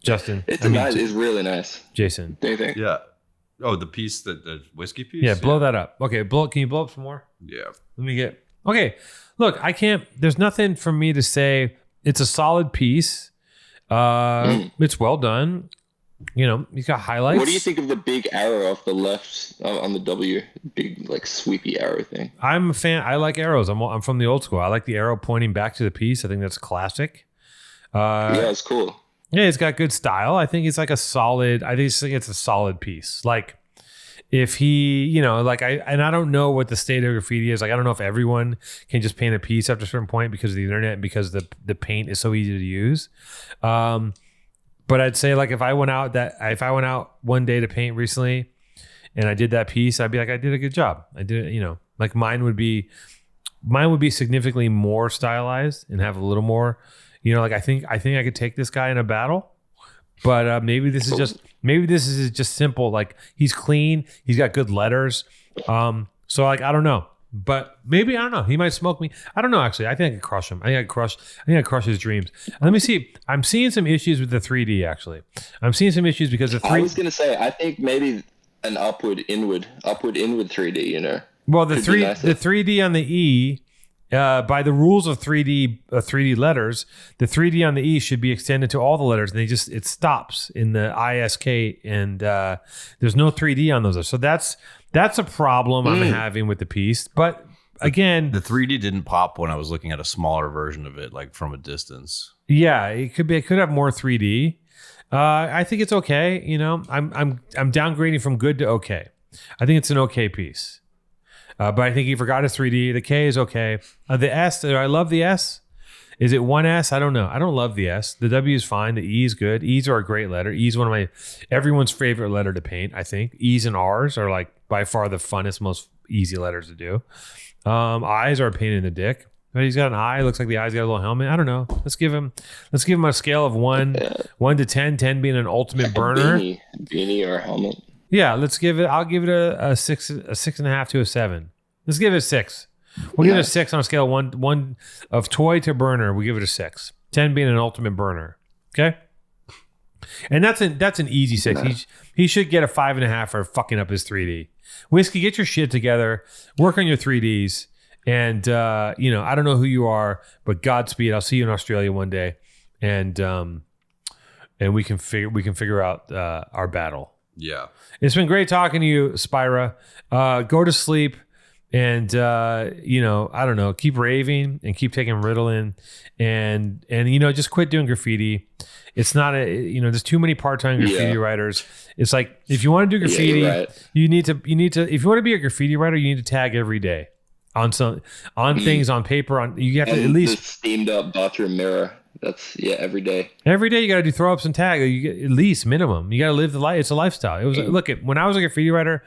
Justin. It's really nice. Jason. Do you think? Yeah. Oh, the piece, the whiskey piece? Yeah, blow that up. Okay, can you blow up some more? Yeah. Let me get... Okay, look, there's nothing for me to say. It's a solid piece. It's well done. He's got highlights. What do you think of the big arrow off the left on the W? Big, like, sweepy arrow thing. I'm a fan. I like arrows. I'm from the old school. I like the arrow pointing back to the piece. I think that's classic. Yeah, it's cool. Yeah, it's got good style. I think it's like a solid. I think it's a solid piece. Like, if he, I don't know what the state of graffiti is. Like, I don't know if everyone can just paint a piece after a certain point because of the internet and because the paint is so easy to use. But I'd say, like, if I went out one day to paint recently and I did that piece, I'd be like, I did a good job. I did it, like mine would be significantly more stylized and have a little more, like I think I could take this guy in a battle. But maybe this is just simple. Like, he's clean. He's got good letters. So, like, I don't know. But maybe, I don't know. He might smoke me. I don't know, actually. I think I could crush him. I think I crush his dreams. Let me see. I'm seeing some issues with the 3D, actually. I'm seeing some issues because the 3D... I was going to say, I think maybe an upward, inward 3D, Well, the 3D on the E... by the rules of 3D letters, the 3D on the E should be extended to all the letters, and it stops in the ISK, and there's no 3D on those. So that's a problem I'm having with the piece. But again, the 3D didn't pop when I was looking at a smaller version of it, like from a distance. Yeah, it could have more 3D. I think it's okay. I'm downgrading from good to okay. I think it's an okay piece. But I think he forgot his 3D. The K is okay. The S, I love the S. Is it one S? I don't know. I don't love the S. The W is fine. The E is good. E's are a great letter. E's one of everyone's favorite letter to paint, I think. E's and R's are like by far the funnest, most easy letters to do. I's are a pain in the dick. But he's got an eye. Looks like the eye's got a little helmet. I don't know. Let's give him a scale of 1 to 10. 10 being an ultimate burner. Beanie or helmet. Yeah, I'll give it a 6.5 to a 7. Let's give it a 6. We'll give it a 6 on a scale of one of toy to burner. We give it a 6. 10 being an ultimate burner. Okay? And that's an easy 6. He should get a 5.5 for fucking up his 3D. Whiskey, get your shit together. Work on your 3Ds. And I don't know who you are, but Godspeed. I'll see you in Australia one day. And we can figure out our battle. Yeah. It's been great talking to you, Spira. Go to sleep and, I don't know, keep raving and keep taking Ritalin and just quit doing graffiti. It's not there's too many part-time graffiti writers. It's like, if you want to do graffiti, you need to, if you want to be a graffiti writer, you need to tag every day on things on paper. You have to at least the steamed up bathroom mirror. That's every day. Every day you got to do throw ups and tag. You get at least minimum. You got to live the life. It's a lifestyle. It was when I was a graffiti writer.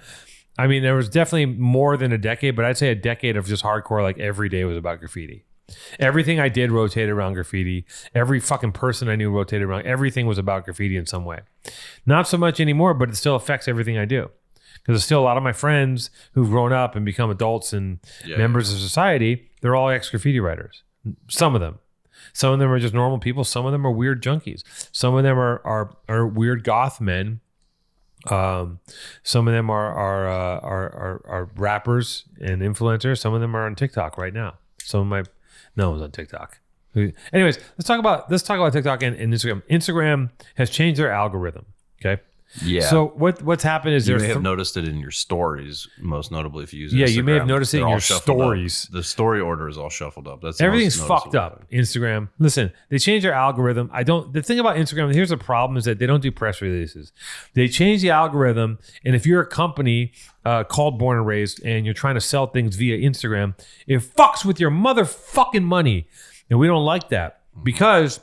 I mean, there was definitely more than a decade, but I'd say a decade of just hardcore. Like, every day was about graffiti. Everything I did rotated around graffiti. Every fucking person I knew rotated around. Everything was about graffiti in some way. Not so much anymore, but it still affects everything I do. Because there's still a lot of my friends who've grown up and become adults and members of society. They're all ex-graffiti writers. Some of them. Some of them are just normal people. Some of them are weird junkies. Some of them are weird goth men. Some of them are rappers and influencers. Some of them are on TikTok right now. No one's on TikTok. Anyways, let's talk about TikTok and Instagram. Instagram has changed their algorithm. Okay. Yeah. So what's happened is you may have noticed it in your stories, most notably if you use Instagram. Yeah, you may have noticed it in your stories. The story order is all shuffled up. That's everything's fucked up. Instagram. Listen, they changed their algorithm. The thing about Instagram, here's the problem, is that they don't do press releases. They change the algorithm, and if you're a company called Born and Raised and you're trying to sell things via Instagram, it fucks with your motherfucking money. And we don't like that, because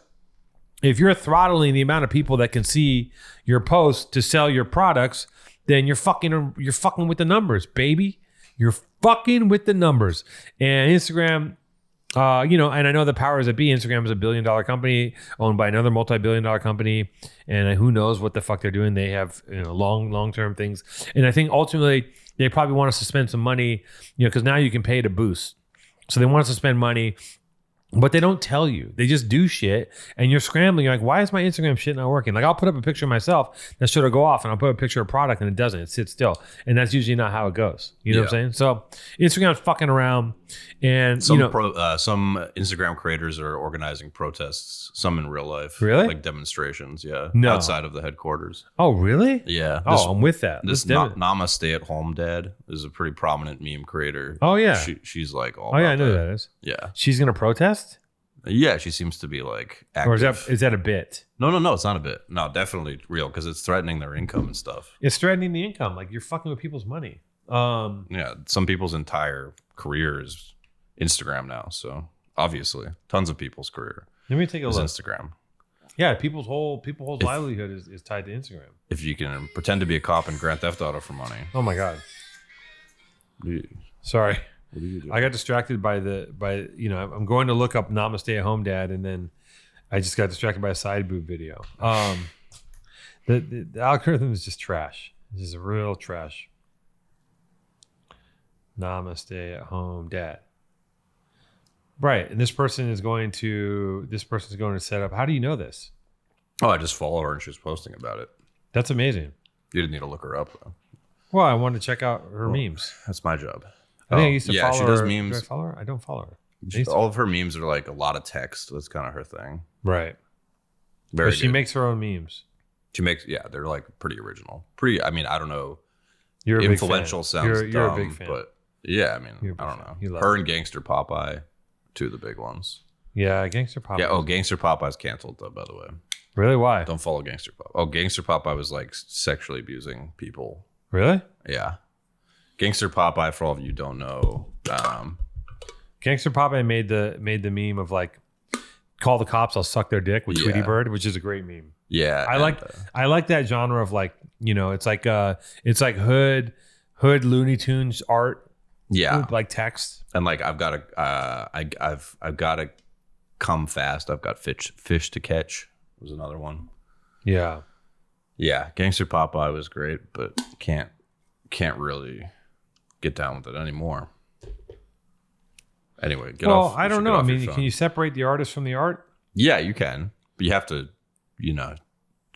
if you're throttling the amount of people that can see your posts to sell your products, then you're fucking with the numbers, baby. You're fucking with the numbers. And Instagram, And I know the powers that be. Instagram is a $1 billion company owned by another multi-billion dollar company, and who knows what the fuck they're doing. They have long-term things, and I think ultimately they probably want us to spend some money, because now you can pay to boost. So they want us to spend money. But they don't tell you. They just do shit, and you're scrambling. You're like, why is my Instagram shit not working? Like, I'll put up a picture of myself that should go off, and I'll put up a picture of a product, and it doesn't. It sits still, and that's usually not how it goes. You know what I'm saying? So Instagram's fucking around, and some Instagram creators are organizing protests. Some in real life, really, like demonstrations. Yeah, no. Outside of the headquarters. Oh, really? Yeah. I'm with that. This Namaste at Home Dad is a pretty prominent meme creator. Oh yeah, she's like all. Oh yeah, I know who that is. Yeah, she's gonna protest. Yeah, she seems to be like active. Or is that a bit? No, it's not a bit. No, definitely real because it's threatening their income and stuff. It's threatening the income. Like, you're fucking with people's money. Yeah, some people's entire career is Instagram now. So obviously, tons of people's career. Let me take a look. Instagram. Yeah, people's whole livelihood is tied to Instagram. If you can pretend to be a cop in Grand Theft Auto for money. Oh my god. Sorry. I got distracted by I'm going to look up Namaste at Home Dad, and then I just got distracted by a side boob video. The algorithm is just trash. This is real trash. Namaste at Home Dad. Right, and this person is going to set up. How do you know this? Oh, I just follow her and she was posting about it. That's amazing. You didn't need to look her up though. Well, I wanted to check out her memes. That's my job. I think I used to follow her. Yeah, she does memes. Do I follow her? I don't follow her. All of her memes are like a lot of text. That's kind of her thing. Right. Very but she makes her own memes. They're like pretty original. I don't know. You're influential sounds you're dumb, a big fan. But yeah, I don't know. Her and Gangster Popeye, two of the big ones. Yeah, Gangster Popeye. Yeah, Gangster Popeye's canceled though, by the way. Really? Why? Don't follow Gangster Popeye. Oh, Gangster Popeye was like sexually abusing people. Really? Yeah. Gangster Popeye, for all of you who don't know, Gangster Popeye made the meme of like, call the cops, I'll suck their dick with Tweety Bird, which is a great meme. Yeah, I like that genre of like, it's like hood Looney Tunes art. Yeah, with like text. And like I've got to come fast. I've got fish to catch was another one. Yeah. Yeah, Gangster Popeye was great, but can't really get down with it anymore. Anyway, I don't know. I mean, can you separate the artist from the art? Yeah, you can. But you have to,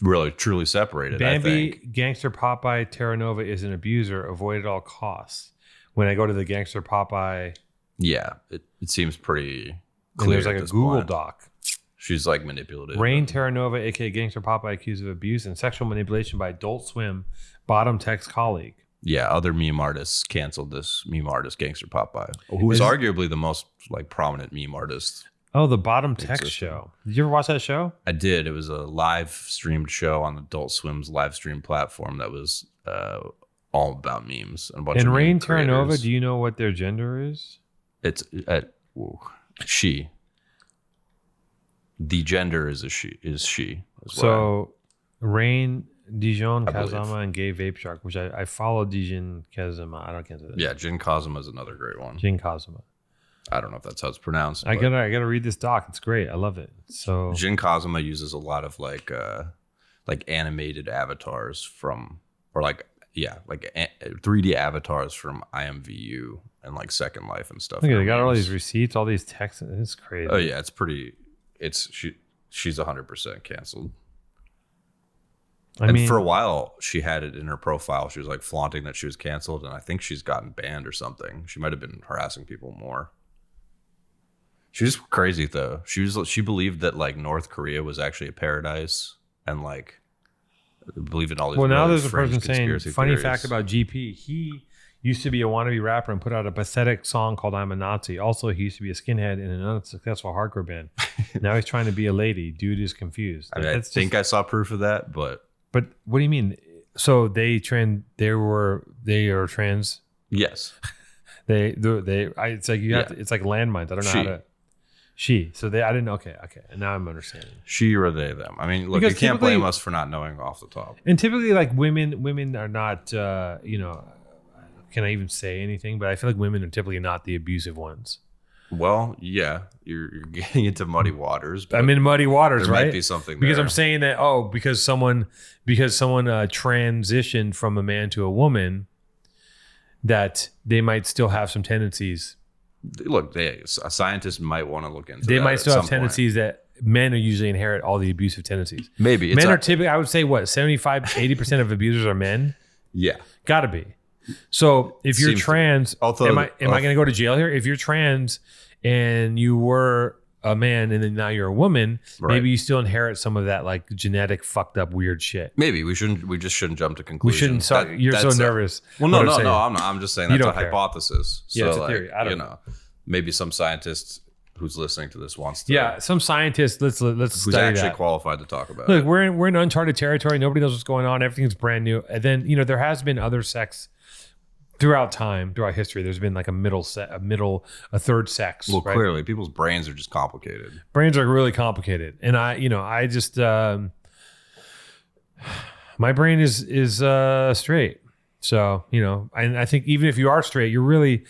really truly separate it. Bambi, I think. Gangster Popeye, Terra Nova is an abuser. Avoid at all costs. When I go to the Gangster Popeye. Yeah, it seems pretty clear. And there's like a Google Doc. She's like manipulative. Rain Terra Nova, aka Gangster Popeye, accused of abuse and sexual manipulation by Adult Swim bottom text colleague. Yeah, other meme artists canceled this meme artist, Gangster Popeye, who is arguably the most like prominent meme artist. Oh, the Bottom Text show. Did you ever watch that show? I did. It was a live streamed show on Adult Swim's live stream platform that was all about memes and a bunch of Rain Terra Nova, do you know what their gender is? It's she. The gender is she. So Rain, Dijon Kazama, and Gay Vape Shark, which I follow Dijon Kazama. I don't get that. Yeah, Jin Kazama is another great one. Jin Kazama. I don't know if that's how it's pronounced. I gotta read this doc. It's great. I love it. So Jin Kazama uses a lot of like animated avatars from, or like 3D avatars from IMVU and like Second Life and stuff. Look, they got all these receipts, all these texts. It's crazy. Oh yeah, she's 100% canceled. I mean, for a while, she had it in her profile. She was like flaunting that she was canceled, and I think she's gotten banned or something. She might have been harassing people more. She was crazy though. She believed that like North Korea was actually a paradise, and like believed in all these. Well, now there's a person saying, funny fact about GP. He used to be a wannabe rapper and put out a pathetic song called "I'm a Nazi." Also, he used to be a skinhead in an unsuccessful hardcore band. Now he's trying to be a lady. Dude is confused. I think I saw proof of that, but what do you mean? So they are trans? Yes. It's like you have to. It's like landmines. I don't know how to. She. So I didn't know. Okay. And now I'm understanding. She or they, them. I mean, look, because you can't blame us for not knowing off the top. And typically, like women are not. Can I even say anything? But I feel like women are typically not the abusive ones. Well, yeah, you're getting into muddy waters. I'm in muddy waters, there right? might be something because there. I'm saying that because someone transitioned from a man to a woman, that they might still have some tendencies. Look, a scientist might want to look into. They that might at still have some tendencies that men are usually inherit all the abusive tendencies. Maybe Men are typically, I would say, 75-80% of abusers are men. Yeah, Gotta be. So if you're Seems to trans, Although- am I going to go to jail here? If you're trans and you were a man and then now you're a woman, Right. maybe you still inherit some of that like genetic fucked up weird shit. maybe we just shouldn't jump to We conclusions. shouldn't. You're so That's nervous. Well, what no, I'm saying. I'm not. I'm just saying You that's a don't care. hypothesis. Yeah, so it's a like, theory. I don't know, maybe some scientist who's listening to this wants to. Yeah, some scientists. Let's who's study actually that. qualified to talk about Look, it. we're in uncharted territory. Nobody knows what's going on. Everything's brand new. And then there has been other sects throughout history. There's been like a third sex. Well, right? clearly, people's brains are just complicated. Brains are really complicated, and I just my brain is straight. So and I think even if you are straight, you're really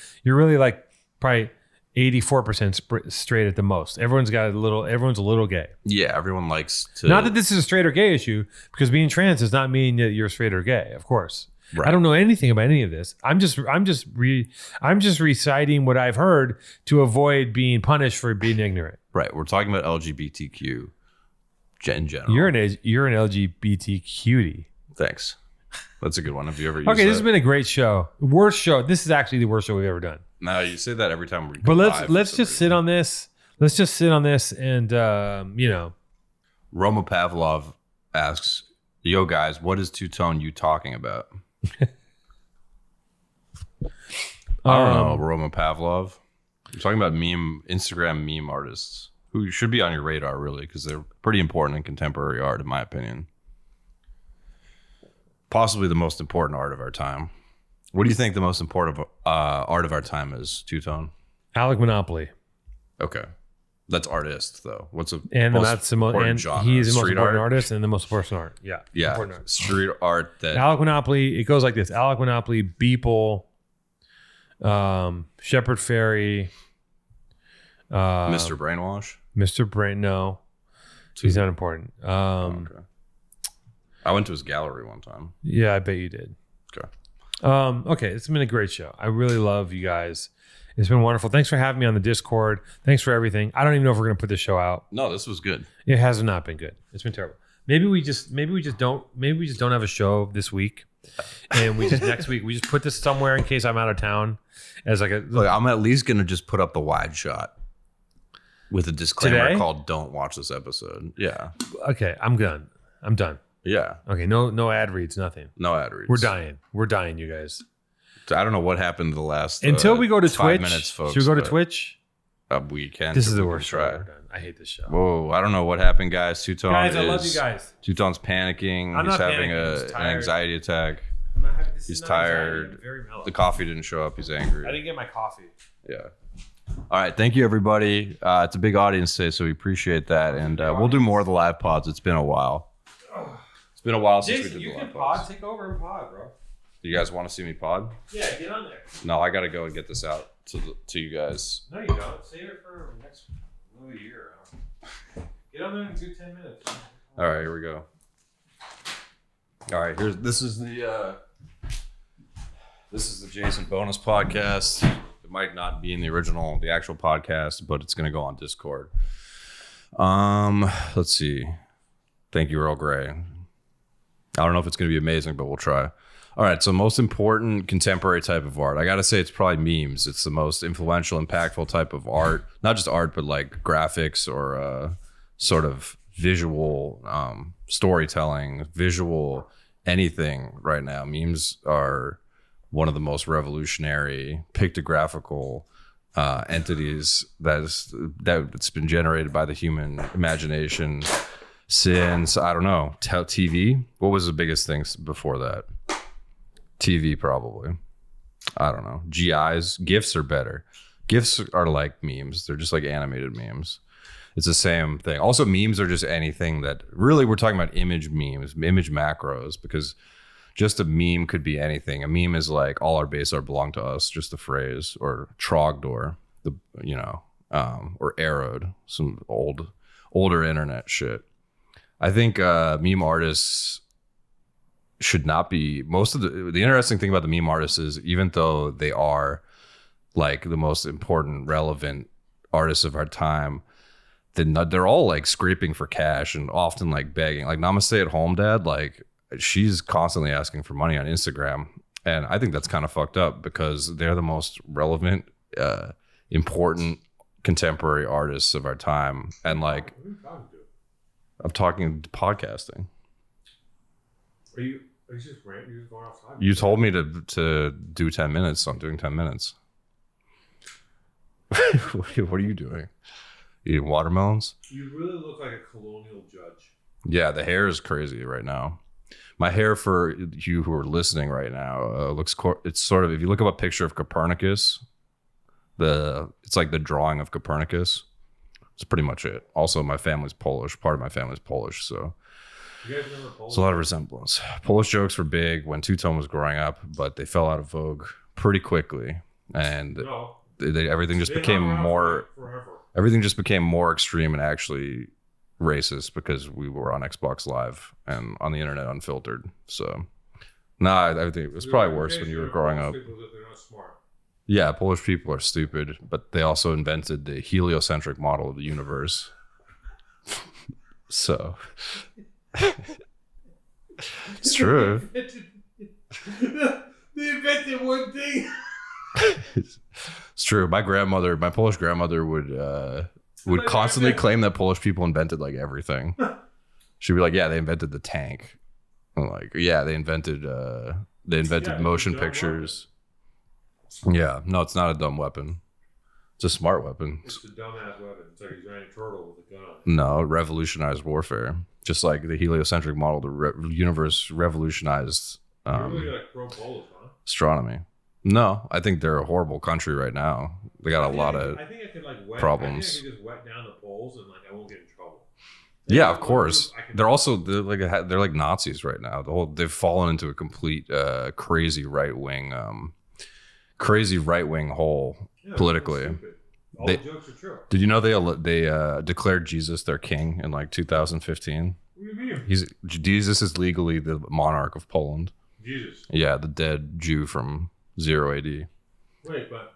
like probably 84% straight at the most. Everyone's a little gay. Yeah, everyone likes to. Not that this is a straight or gay issue, because being trans does not mean that you're straight or gay. Of course, Right. I don't know anything about any of this. I'm just reciting what I've heard to avoid being punished for being ignorant. Right, we're talking about LGBTQ in general. You're an LGBT cutie. Thanks. That's a good one. Have you ever used Okay, that? this has been a great show. Worst show. This is actually the worst show we've ever done. No, you say that every time we. But let's just sit on this. Let's just sit on this, and Roma Pavlov asks, "Yo guys, what is two-tone you talking about?" I don't know, Roma Pavlov. You're talking about Instagram meme artists who should be on your radar, really, because they're pretty important in contemporary art, in my opinion. Possibly the most important art of our time. What do you think the most important art of our time is, two-tone? Alec Monopoly. Okay. That's artist, though. What's a And most that's important and genre? he is the most Street important art? artist and the most important art. Yeah. Yeah, Important art. street art that... Alec Monopoly, it goes like this. Alec Monopoly, Beeple, Shepherd Ferry, Mr. Brainwash? Mr. Brain. No, he's not important. Okay. I went to his gallery one time. Yeah, I bet you did. Okay. Okay, it's been a great show. I really love you guys. It's been wonderful. Thanks for having me on the Discord. Thanks for everything. I don't even know if we're gonna put this show out. No, this was good. It has not been good. It's been terrible. Maybe we just don't have a show this week, and we just next week we just put this somewhere in case I'm out of town as like a Look, I'm at least going to just put up the wide shot with a disclaimer Today? called "Don't watch this episode." Yeah, Okay, I'm done. yeah. Okay, no ad reads, nothing. No ad reads. We're dying, you guys. I don't know what happened the last Until we go to 5 Twitch. minutes, folks. Should we go to but, Twitch? We can. This is the we can worst show I've ever done. I hate this show. Whoa, I don't know what happened, guys. Two-Tone Guys, I love you guys. Two-Tone's panicking. I'm He's not having panicking, I'm just an tired. anxiety attack. He's tired. I'm very mellow. The coffee didn't show up. He's angry. I didn't get my coffee. Yeah. All right. Thank you, everybody. It's a big audience today, so we appreciate that. And we'll do more of the live pods. It's been a while. It's been a while since we did the live pods. Take over and pod, bro. You guys want to see me pod? Yeah, get on there. No, I got to go and get this out to you guys. No, you don't. Save it for next another year. Get on there and do 10 minutes. All right, here we go. All right, this is the Jason bonus podcast. It might not be in the actual podcast, but it's gonna go on Discord. Let's see. Thank you, Earl Grey. I don't know if it's gonna be amazing, but we'll try. All right, so most important contemporary type of art. I gotta say it's probably memes. It's the most influential, impactful type of art. Not just art, but like graphics or sort of visual storytelling, visual anything right now. Memes are one of the most revolutionary pictographical entities that's been generated by the human imagination since, I don't know, TV. What was the biggest thing before that? TV, probably. I don't know. GIs, GIFs are better. GIFs are like memes. They're just like animated memes. It's the same thing. Also, memes are just anything that really we're talking about image memes, image macros, because just a meme could be anything. A meme is like all our base art belong to us, just the phrase, or Trogdor, or arrowed, some older internet shit. I think meme artists should not be. Most of the interesting thing about the meme artists is, even though they are like the most important, relevant artists of our time, they're all like scraping for cash and often like begging. Like Namaste at Home Dad, like she's constantly asking for money on Instagram, and I think that's kind of fucked up because they're the most relevant, important contemporary artists of our time. And like, I'm talking podcasting. Are you just ranting? You're just going outside? You told me to do 10 minutes, so I'm doing 10 minutes. What are you doing? Eating watermelons? You really look like a colonial judge. Yeah, the hair is crazy right now. My hair, for you who are listening right now, it's sort of, if you look up a picture of Copernicus, it's like the drawing of Copernicus. It's pretty much it. Also, my family's Polish. Part of my family's Polish, so you guys remember Polish? There's a lot of resemblance. Polish jokes were big when Two-Tone was growing up, but they fell out of vogue pretty quickly, and everything just became more. Everything just became more extreme and actually racist because we were on Xbox Live and on the internet unfiltered. So, I think it was probably worse when you were growing up. Yeah, Polish people are stupid, but they also invented the heliocentric model of the universe. So, it's true. They invented one thing. It's true. My Polish grandmother would constantly claim that Polish people invented like everything. She'd be like, "Yeah, they invented the tank." I'm like, "Yeah, they invented motion pictures." Yeah, no, it's not a dumb weapon. It's a smart weapon. It's a dumbass weapon. It's like a giant turtle with a gun. No, it revolutionized warfare. Just like the heliocentric model, the universe revolutionized You're really like pro-Polish, huh? astronomy. No, I think they're a horrible country right now. They got a lot of problems. I think I could just wet down the polls and like I won't get in trouble. Yeah, of course. They're like Nazis right now. They've fallen into a complete crazy right wing hole politically. All the jokes are true. Did you know they declared Jesus their king in like 2015? What do you mean? Jesus is legally the monarch of Poland. Jesus. Yeah, the dead Jew from 0 AD. Wait, but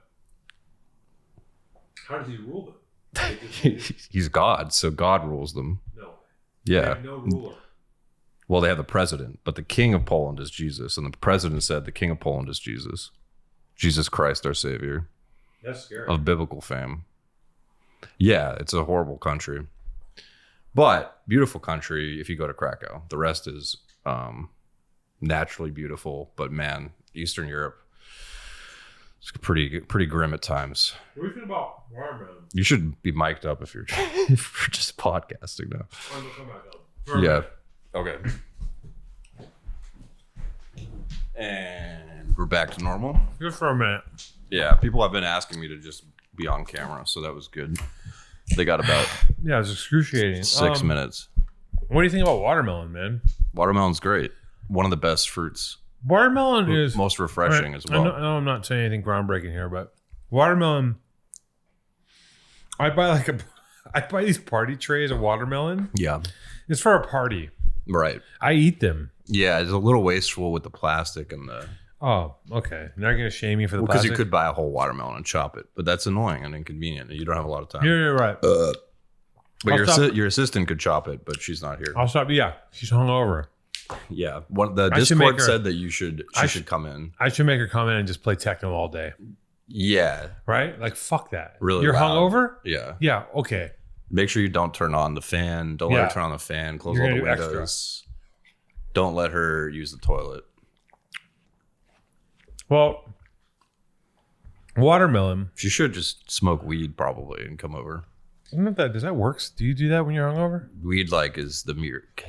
how does he rule them? He's God, so God rules them. No. Yeah. They have no ruler. Well, they have the president, but the king of Poland is Jesus, and the president said the king of Poland is Jesus. Jesus Christ, our Savior. That's scary. Of biblical fame. Yeah, it's a horrible country. But beautiful country if you go to Krakow. The rest is naturally beautiful, but man, Eastern Europe, it's pretty grim at times. What do you think about watermelon? You should be mic'd up if you're just podcasting now. I'm gonna come back up. Yeah. Okay. And we're back to normal. Just for a minute. Yeah, people have been asking me to just be on camera, so that was good. They got about it was excruciating. 6 minutes. What do you think about watermelon, man? Watermelon's great. One of the best fruits. Watermelon is most refreshing as well. I know I'm not saying anything groundbreaking here, but watermelon. I buy these party trays of watermelon. Yeah, it's for a party. Right. I eat them. Yeah, it's a little wasteful with the plastic and the. Oh, okay. You're not gonna shame me for the because plastic? you could buy a whole watermelon and chop it, but that's annoying and inconvenient. You don't have a lot of time. You're right. But your assistant could chop it, but she's not here. I'll stop. Yeah, she's hungover. Yeah, the Discord said that she should come in. I should make her come in and just play techno all day. Yeah. Right? Like, fuck that. Really You're loud. hungover? Yeah. Yeah, okay. Make sure you don't turn on the fan. Don't let her turn on the fan. Close all the windows. Extra. Don't let her use the toilet. Well, watermelon. She should just smoke weed probably and come over. Does that work? Do you do that when you're hungover? Weed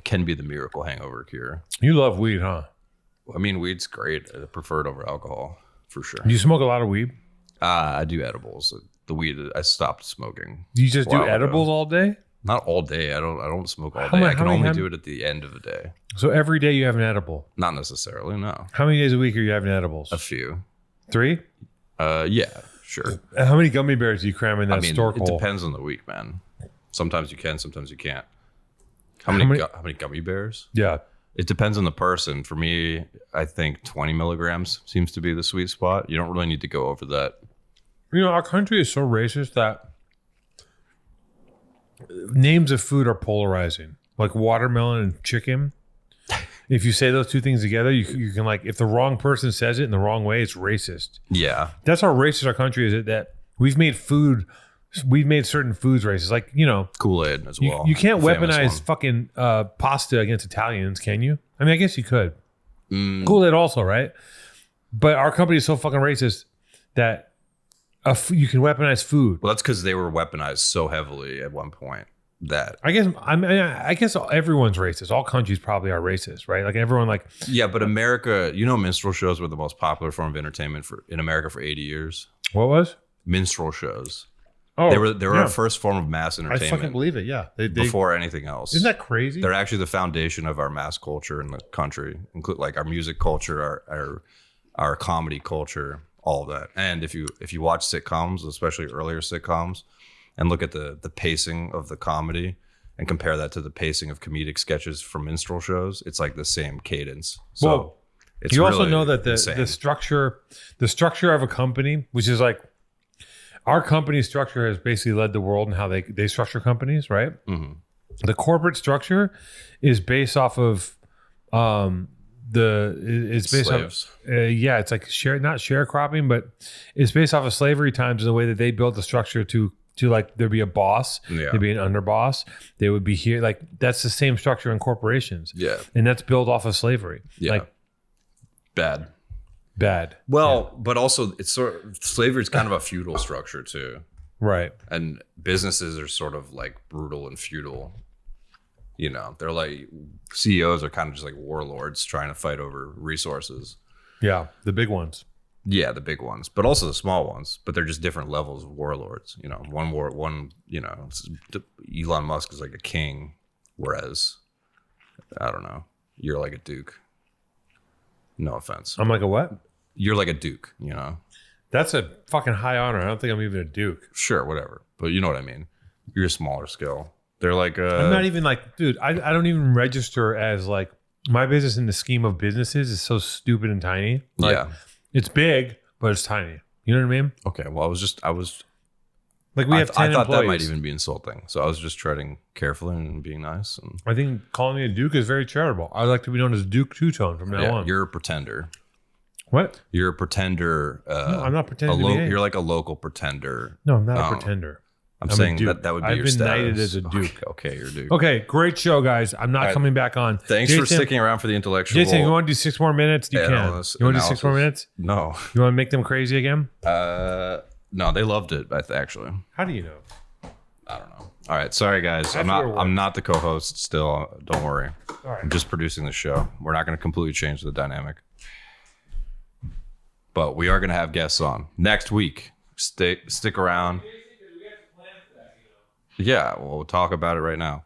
can be the miracle hangover cure. You love weed, huh? I mean, weed's great. I prefer it over alcohol for sure. Do you smoke a lot of weed? I do edibles. The weed, I stopped smoking. Do you just do edibles all day? Not all day. I don't smoke all day. I can only do it at the end of the day. So every day you have an edible? Not necessarily, no. How many days a week are you having edibles? A few. 3? Yeah. sure. How many gummy bears do you cram in that stork it hole? depends on the week, man. Sometimes you can, sometimes you can't. How many gummy bears? Yeah. It depends on the person. For me, I think 20 milligrams seems to be the sweet spot. You don't really need to go over that. You know, our country is so racist that names of food are polarizing. Like watermelon and chicken. If you say those two things together, you can like, if the wrong person says it in the wrong way, it's racist. Yeah. That's how racist our country is. That we've made certain foods racist. Like, you know, Kool-Aid as well. You can't The famous weaponize one. fucking pasta against Italians, can you? I mean, I guess you could. Kool-Aid also, right? But our company is so fucking racist that you can weaponize food. Well, that's because they were weaponized so heavily at one point that. I guess everyone's racist. All countries probably are racist, right? Like everyone, like Yeah, but America, minstrel shows were the most popular form of entertainment in America for 80 years. what was? Minstrel shows. Oh, They were yeah. our first form of mass I entertainment. fucking believe it. Yeah, they before anything else. Isn't that crazy? They're actually the foundation of our mass culture in the country, include like our music culture, our comedy culture, all of that. And if you watch sitcoms, especially earlier sitcoms, and look at the pacing of the comedy and compare that to the pacing of comedic sketches from minstrel shows, it's like the same cadence. So Well, it's you also really know that the insane. structure of a company, which is like our company structure, has basically led the world in how they structure companies, right? Mm-hmm. The corporate structure is based off of it's based Slaves. off it's like not sharecropping, but it's based off of slavery times in the way that they built the structure to like there'd be a boss, Yeah. there'd be an underboss, they would be here, like that's the same structure in corporations. Yeah. And that's built off of slavery. Yeah. Like bad. Well, but also it's slavery is kind of a feudal structure too. Right. And businesses are sort of like brutal and feudal. They're like CEOs are kind of just like warlords trying to fight over resources. Yeah. The big ones. Yeah, the big ones, but also the small ones. But they're just different levels of warlords. Elon Musk is like a king, whereas I don't know, you're like a duke. No offense. I'm like a what? You're like a duke. That's a fucking high honor. I don't think I'm even a duke. Sure, whatever. But you know what I mean. You're a smaller scale. They're like I'm not even like, dude, I don't even register as like my business in the scheme of businesses is so stupid and tiny. Like, yeah. it's big, but it's tiny. You know what I mean? Okay. Well, Like we have 10 I thought employees. that might even be insulting. So I was just treading carefully and being nice. And I think calling me a duke is very charitable. I'd like to be known as Duke Two-Tone from now on. you're a pretender. What? You're a pretender. No, I'm not pretending to be anything. You're like a local pretender. No, I'm not a pretender. I'm a saying duke. that would be I've your been status. knighted as a duke. Okay, you're a duke. Okay, great show, guys. I'm not coming back on. Thanks for sticking around for the intellectual. Jason, you want to do 6 more minutes? You can. You want to do 6 more minutes? No. You want to make them crazy again? No, they loved it. Actually, How do you know? I don't know. All right, sorry guys. After your work. I'm not the co-host still. Don't worry. All right. I'm just producing the show. We're not going to completely change the dynamic, but we are going to have guests on next week. Stick around. Yeah, we'll talk about it right now.